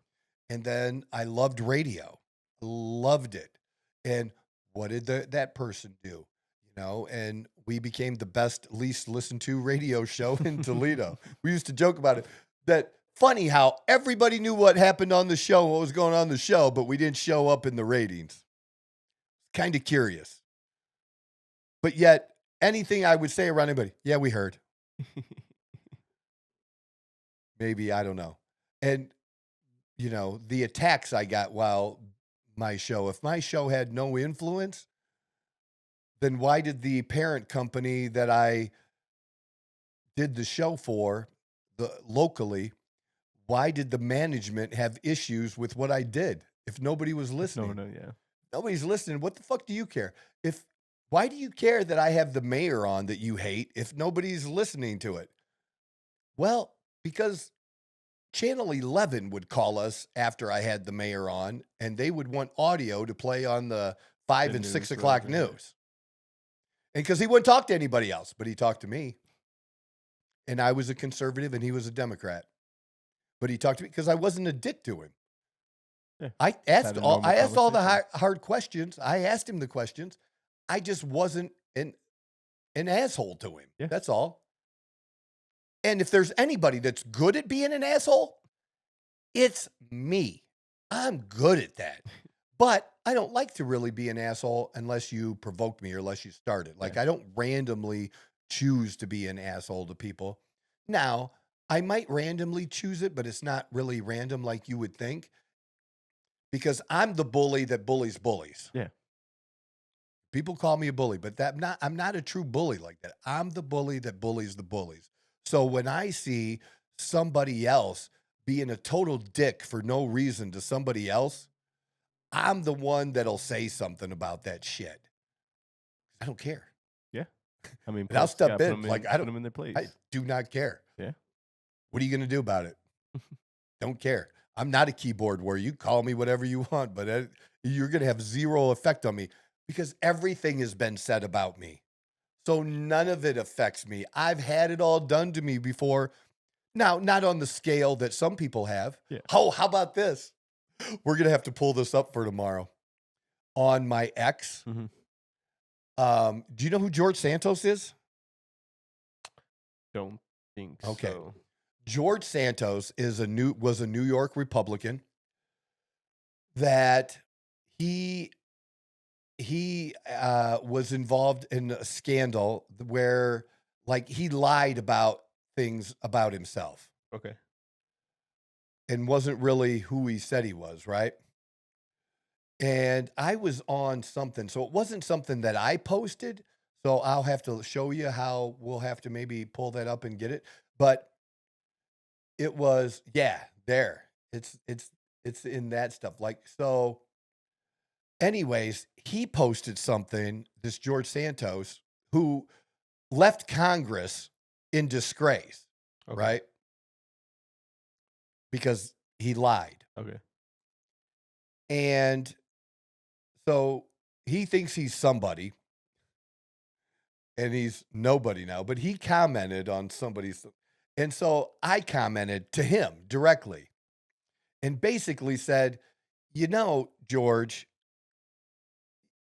And then I loved radio. Loved it. And what did that person do? And we became the best, least listened to radio show in Toledo. We used to joke about it. That funny how everybody knew what happened on the show, what was going on the show, but we didn't show up in the ratings. Kind of curious. But yet, anything I would say around anybody, yeah, we heard. Maybe, I don't know. And, the attacks I got while my show, if my show had no influence, then why did the parent company that I did the show for, locally, why did the management have issues with what I did if nobody was listening? No, yeah. Nobody's listening. What the fuck do you care? Why do you care that I have the mayor on that you hate if nobody's listening to it? Well, because Channel 11 would call us after I had the mayor on, and they would want audio to play on the 5 and 6 o'clock news. And because he wouldn't talk to anybody else, but he talked to me. And I was a conservative and he was a Democrat. But he talked to me because I wasn't a dick to him. Yeah. I asked all the hard questions. I asked him the questions. I just wasn't an asshole to him. Yeah. That's all. And if there's anybody that's good at being an asshole, it's me. I'm good at that. But I don't like to really be an asshole unless you provoked me or unless you started. Like, I don't randomly choose to be an asshole to people. Now, I might randomly choose it, but it's not really random like you would think, because I'm the bully that bullies bullies. Yeah. People call me a bully, but I'm not a true bully like that. I'm the bully that bullies the bullies. So when I see somebody else being a total dick for no reason to somebody else, I'm the one that'll say something about that shit. I don't care. Yeah. I mean, and I'll step in. Like, I don't put them in their place. I do not care. Yeah. What are you going to do about it? Don't care. I'm not a keyboard warrior. You call me whatever you want, but you're going to have zero effect on me because everything has been said about me. So none of it affects me. I've had it all done to me before. Now, not on the scale that some people have. Yeah. Oh, how about this? We're going to have to pull this up for tomorrow. On my ex, do you know who George Santos is? Don't think okay. So. George Santos was a New York Republican that he was involved in a scandal where, like, he lied about things about himself. Okay. And wasn't really who he said he was, right? And I was on something. So it wasn't something that I posted. So I'll have to show you how we'll have to maybe pull that up and get it. But it was, there. It's in that stuff. Like, so anyways, he posted something, this George Santos, who left Congress in disgrace, right? Because he lied. Okay. And so he thinks he's somebody, and he's nobody now, but he commented on somebody's. And so I commented to him directly and basically said, George,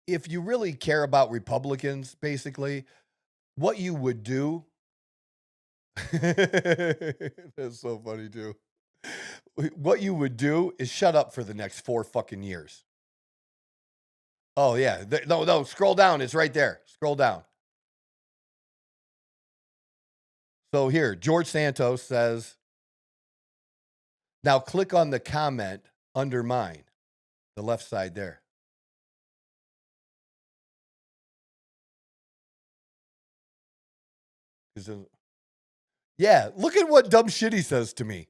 if you really care about Republicans, basically, what you would do. That's so funny, too. What you would do is shut up for the next 4 fucking years. Oh, yeah. No, scroll down. It's right there. Scroll down. So here, George Santos says, now click on the comment under mine, the left side there. Yeah, look at what dumb shit he says to me.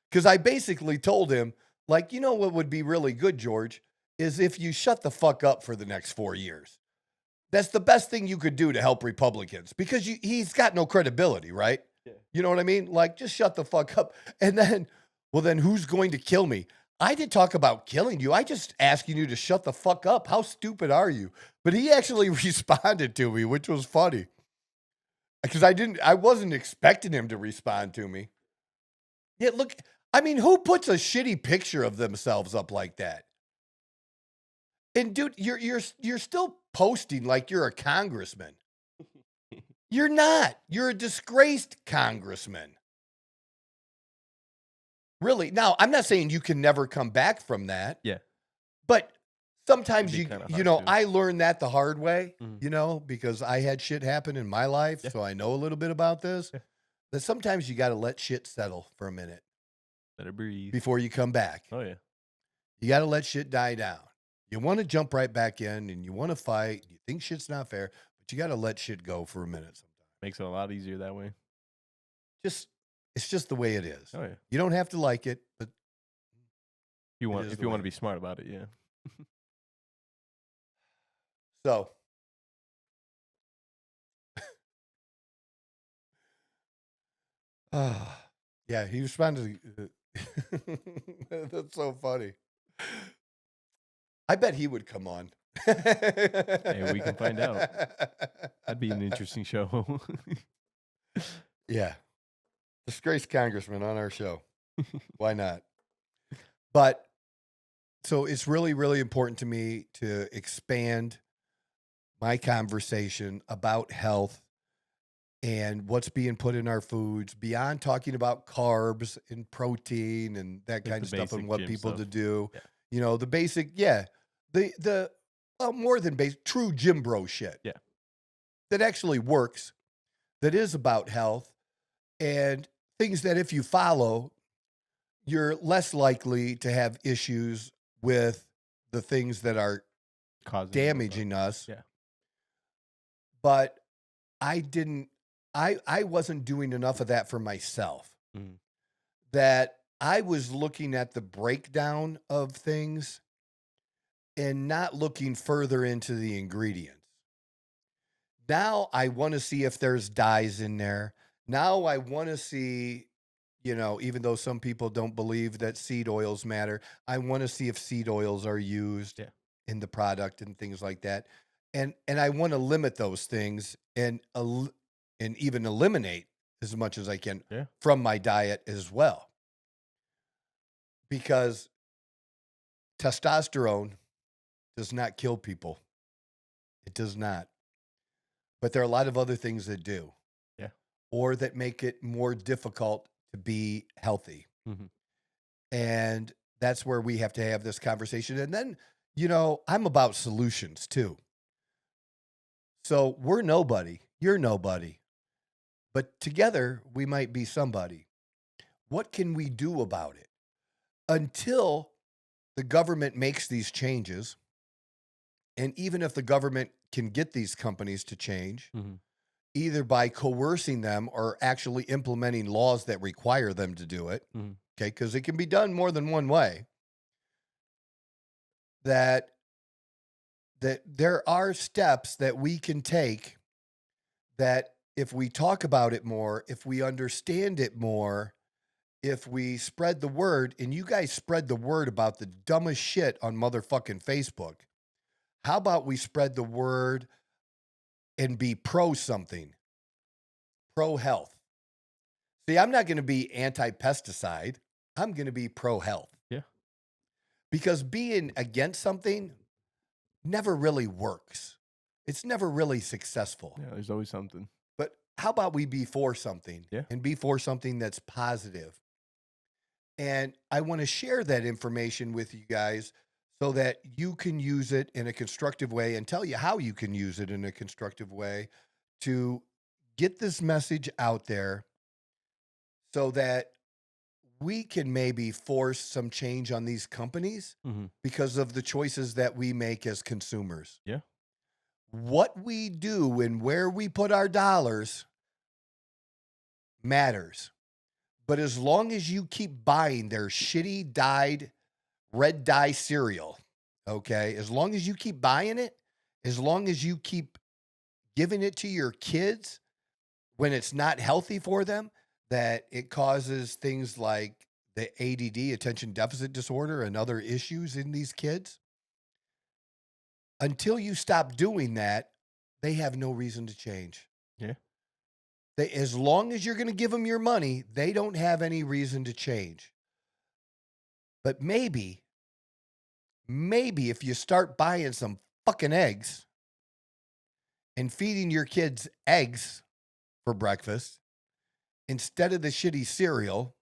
Because I basically told him, like, what would be really good, George, is if you shut the fuck up for the next 4 years. That's the best thing you could do to help Republicans, because he's got no credibility, right? Yeah. You know what I mean? Like, just shut the fuck up. And then, then who's going to kill me? I didn't talk about killing you. I just asking you to shut the fuck up. How stupid are you? But he actually responded to me, which was funny. Because I wasn't expecting him to respond to me. Yeah, look, I mean, who puts a shitty picture of themselves up like that? And dude, you're still posting like you're a congressman. You're not. You're a disgraced congressman. Really. Now, I'm not saying you can never come back from that. Yeah. But sometimes I learned that the hard way, because I had shit happen in my life. Yeah. So I know a little bit about this. Yeah. That sometimes you got to let shit settle for a minute. Let it breathe. Before you come back. Oh, yeah. You got to let shit die down. You want to jump right back in and you want to fight. You think shit's not fair, but you got to let shit go for a minute sometimes. Makes it a lot easier that way. It's just the way it is. Oh, yeah. You don't have to like it, but if you want to be smart about it, yeah. So, yeah, he responded. That's so funny. I bet he would come on. Hey, we can find out. That'd be an interesting show. Yeah. Disgraced congressman on our show. Why not? But so it's really, really important to me to expand my conversation about health and what's being put in our foods beyond talking about carbs and protein and that kind of stuff and what people to do. Yeah. The basic, more than true gym bro shit. Yeah. That actually works, that is about health, and things that if you follow, you're less likely to have issues with the things that are damaging us. Yeah. But I wasn't doing enough of that for myself. Mm. That I was looking at the breakdown of things and not looking further into the ingredients. Now I want to see if there's dyes in there. Now I want to see, even though some people don't believe that seed oils matter, I want to see if seed oils are used in the product and things like that. And I want to limit those things and even eliminate as much as I can from my diet as well. Because testosterone does not kill people. It does not. But there are a lot of other things that do. Yeah. Or that make it more difficult to be healthy. Mm-hmm. And that's where we have to have this conversation. And then, I'm about solutions too. So we're nobody. You're nobody. But together we might be somebody. What can we do about it? Until the government makes these changes, and even if the government can get these companies to change, either by coercing them or actually implementing laws that require them to do it, okay, because it can be done more than one way, that there are steps that we can take that if we talk about it more, if we understand it more, if we spread the word, and you guys spread the word about the dumbest shit on motherfucking Facebook, how about we spread the word and be pro something, pro health? See, I'm not going to be anti-pesticide. I'm going to be pro health. Yeah. Because being against something never really works. It's never really successful. Yeah, there's always something. But how about we be for something and be for something that's positive? And I want to share that information with you guys so that you can use it in a constructive way and tell you how you can use it in a constructive way to get this message out there so that we can maybe force some change on these companies because of the choices that we make as consumers. Yeah. What we do and where we put our dollars matters. But as long as you keep buying their shitty dyed red dye cereal, okay, as long as you keep buying it, as long as you keep giving it to your kids when it's not healthy for them, that it causes things like the ADD, attention deficit disorder, and other issues in these kids. Until you stop doing that, they have no reason to change. Yeah. As long as you're going to give them your money, they don't have any reason to change. But maybe if you start buying some fucking eggs and feeding your kids eggs for breakfast instead of the shitty cereal,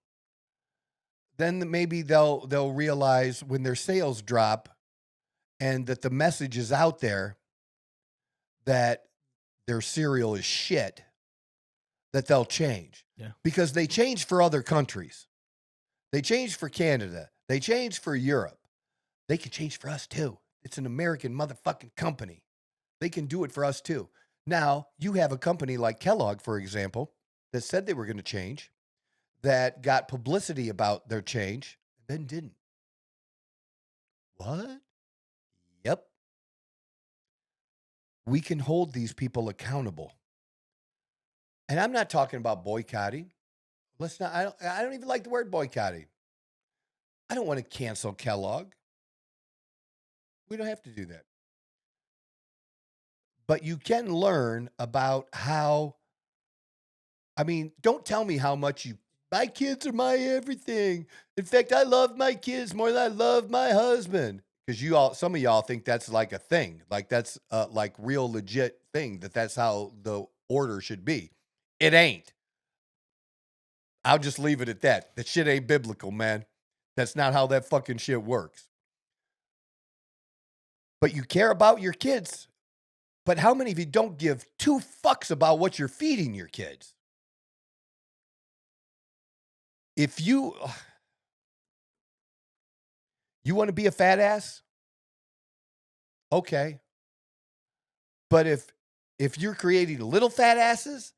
then maybe they'll realize when their sales drop and that the message is out there that their cereal is shit, that they'll change. Yeah. Because they change for other countries. They change for Canada. They change for Europe. They can change for us too. It's an American motherfucking company. They can do it for us too. Now, you have a company like Kellogg, for example, that said they were going to change, that got publicity about their change, then didn't. What? Yep. We can hold these people accountable. And I'm not talking about boycotting. I don't even like the word boycotting. I don't want to cancel Kellogg. We don't have to do that. But you can learn about how, don't tell me how much my kids are my everything. In fact, I love my kids more than I love my husband. Because some of y'all think that's like a thing. Like that's like real legit thing, that's how the order should be. It ain't. I'll just leave it at that. That shit ain't biblical, man. That's not how that fucking shit works. but you care about your kids. But how many of you don't give two fucks about what you're feeding your kids? If you want to be a fat ass, okay. But if you're creating little fat asses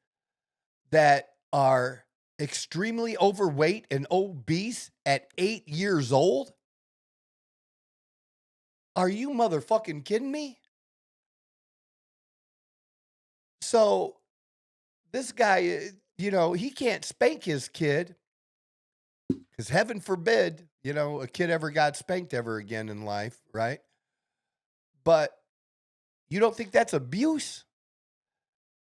that are extremely overweight and obese at 8 years old, are you motherfucking kidding me? So this guy, he can't spank his kid because heaven forbid, a kid ever got spanked ever again in life, right? But you don't think that's abuse?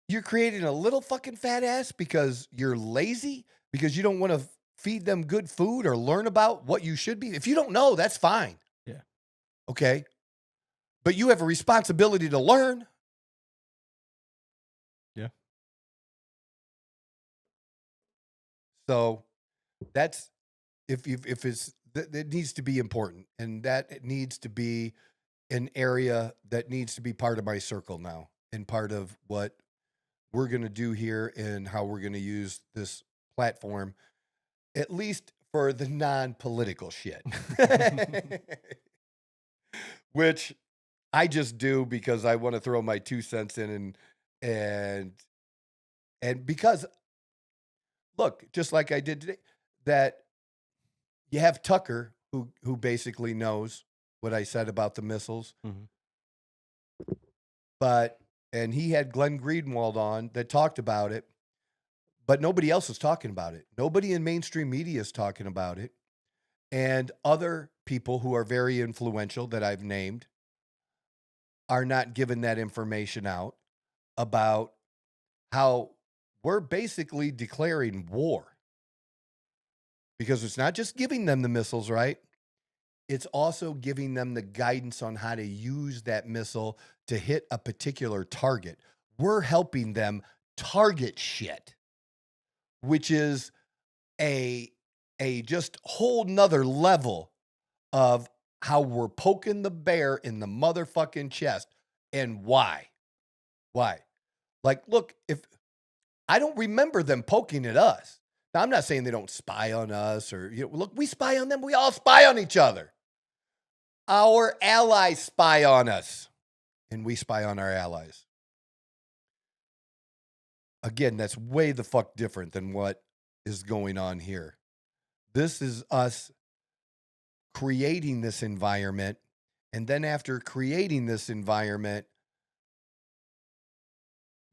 You're creating a little fucking fat ass because you're lazy, because you don't want to feed them good food or learn about what you should be. If you don't know, that's fine. Yeah. Okay. But you have a responsibility to learn. Yeah. So that's if it's that needs to be important, and that it needs to be an area that needs to be part of my circle now, and part of what we're going to do here and how we're going to use this platform, at least for the non-political shit, which I just do because I want to throw my 2 cents in and because look, just like I did today, that you have Tucker who basically knows what I said about the missiles. Mm-hmm. And he had Glenn Greenwald on that talked about it, but nobody else is talking about it. Nobody in mainstream media is talking about it. And other people who are very influential that I've named are not giving that information out about how we're basically declaring war. Because it's not just giving them the missiles, right? It's also giving them the guidance on how to use that missile to hit a particular target. We're helping them target shit, which is a just whole nother level of how we're poking the bear in the motherfucking chest. And why? Like, look, if I don't remember them poking at us. Now, I'm not saying they don't spy on us or, look, we spy on them. We all spy on each other. Our allies spy on us, and we spy on our allies. Again, that's way the fuck different than what is going on here. This is us creating this environment, and then after creating this environment,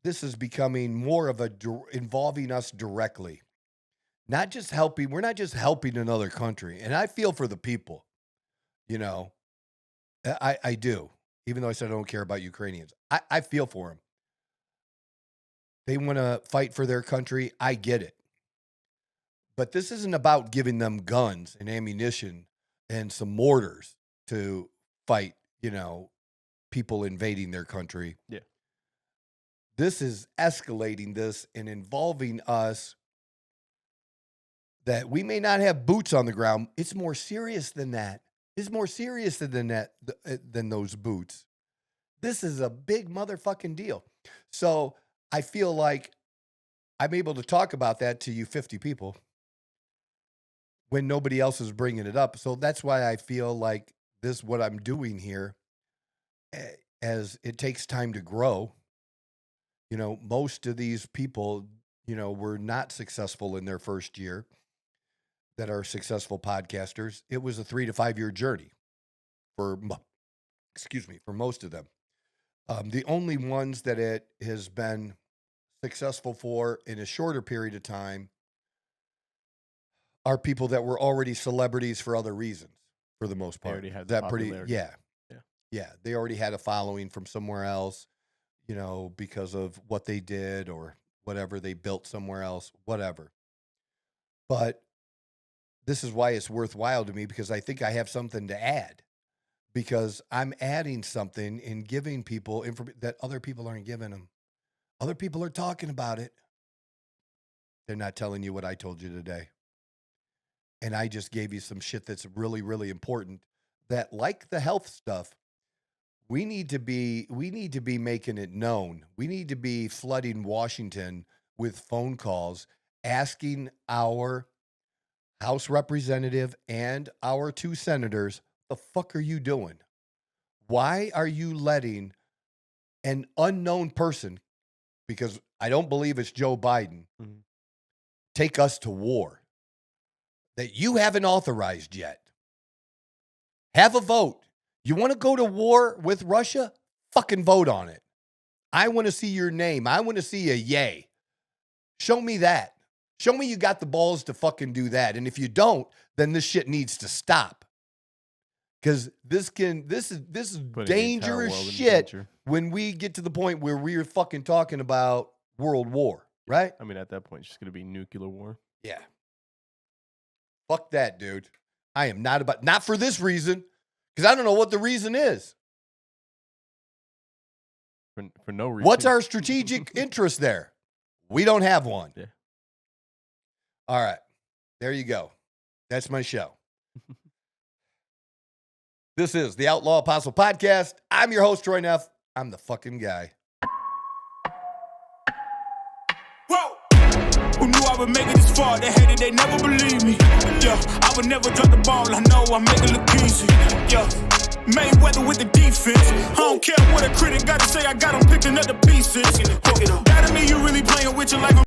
this is becoming more of involving us directly. Not just helping. We're not just helping another country. And I feel for the people, I do. Even though I said I don't care about Ukrainians, I feel for them. They want to fight for their country. I get it. But this isn't about giving them guns and ammunition and some mortars to fight, people invading their country. Yeah. This is escalating this and involving us that we may not have boots on the ground. It's more serious than that. It's more serious than that, than those boots. This is a big motherfucking deal. So I feel like I'm able to talk about that to you 50 people when nobody else is bringing it up. So that's why I feel like what I'm doing here, as it takes time to grow. Most of these people, were not successful in their first year that are successful podcasters. It was a 3 to 5 year journey for most of them. The only ones that it has been successful for in a shorter period of time are people that were already celebrities for other reasons, for the most part. They already had that popularity. Yeah. They already had a following from somewhere else, because of what they did or whatever they built somewhere else, whatever. But this is why it's worthwhile to me, because I think I have something to add, because I'm adding something in giving people information that other people aren't giving them. Other people are talking about it. They're not telling you what I told you today. And I just gave you some shit that's really, really important that, like the health stuff, We need to be making it known. We need to be flooding Washington with phone calls asking our House representative and our 2 senators, the fuck are you doing? Why are you letting an unknown person, because I don't believe it's Joe Biden, take us to war that you haven't authorized yet? Have a vote. You want to go to war with Russia? Fucking vote on it. I want to see your name. I want to see a yay. Show me that. Show me you got the balls to fucking do that. And if you don't, then this shit needs to stop. Because this is dangerous shit when we get to the point where we're fucking talking about world war, right? I mean, at that point, it's just going to be nuclear war. Yeah. Fuck that, dude. I am not for this reason, because I don't know what the reason is. For no reason. What's our strategic interest there? We don't have one. Yeah. All right. There you go. That's my show. This is the Outlaw Apostle Podcast. I'm your host, Troy Neff. I'm the fucking guy. Whoa! Who knew I would make it this far? They hated, they never believe me. Yeah, I would never drop the ball. I know I make it look easy. Yeah, Mayweather with the defense. I don't care what a critic got to say. I got them picking up the pieces. That mean you really playing with your life.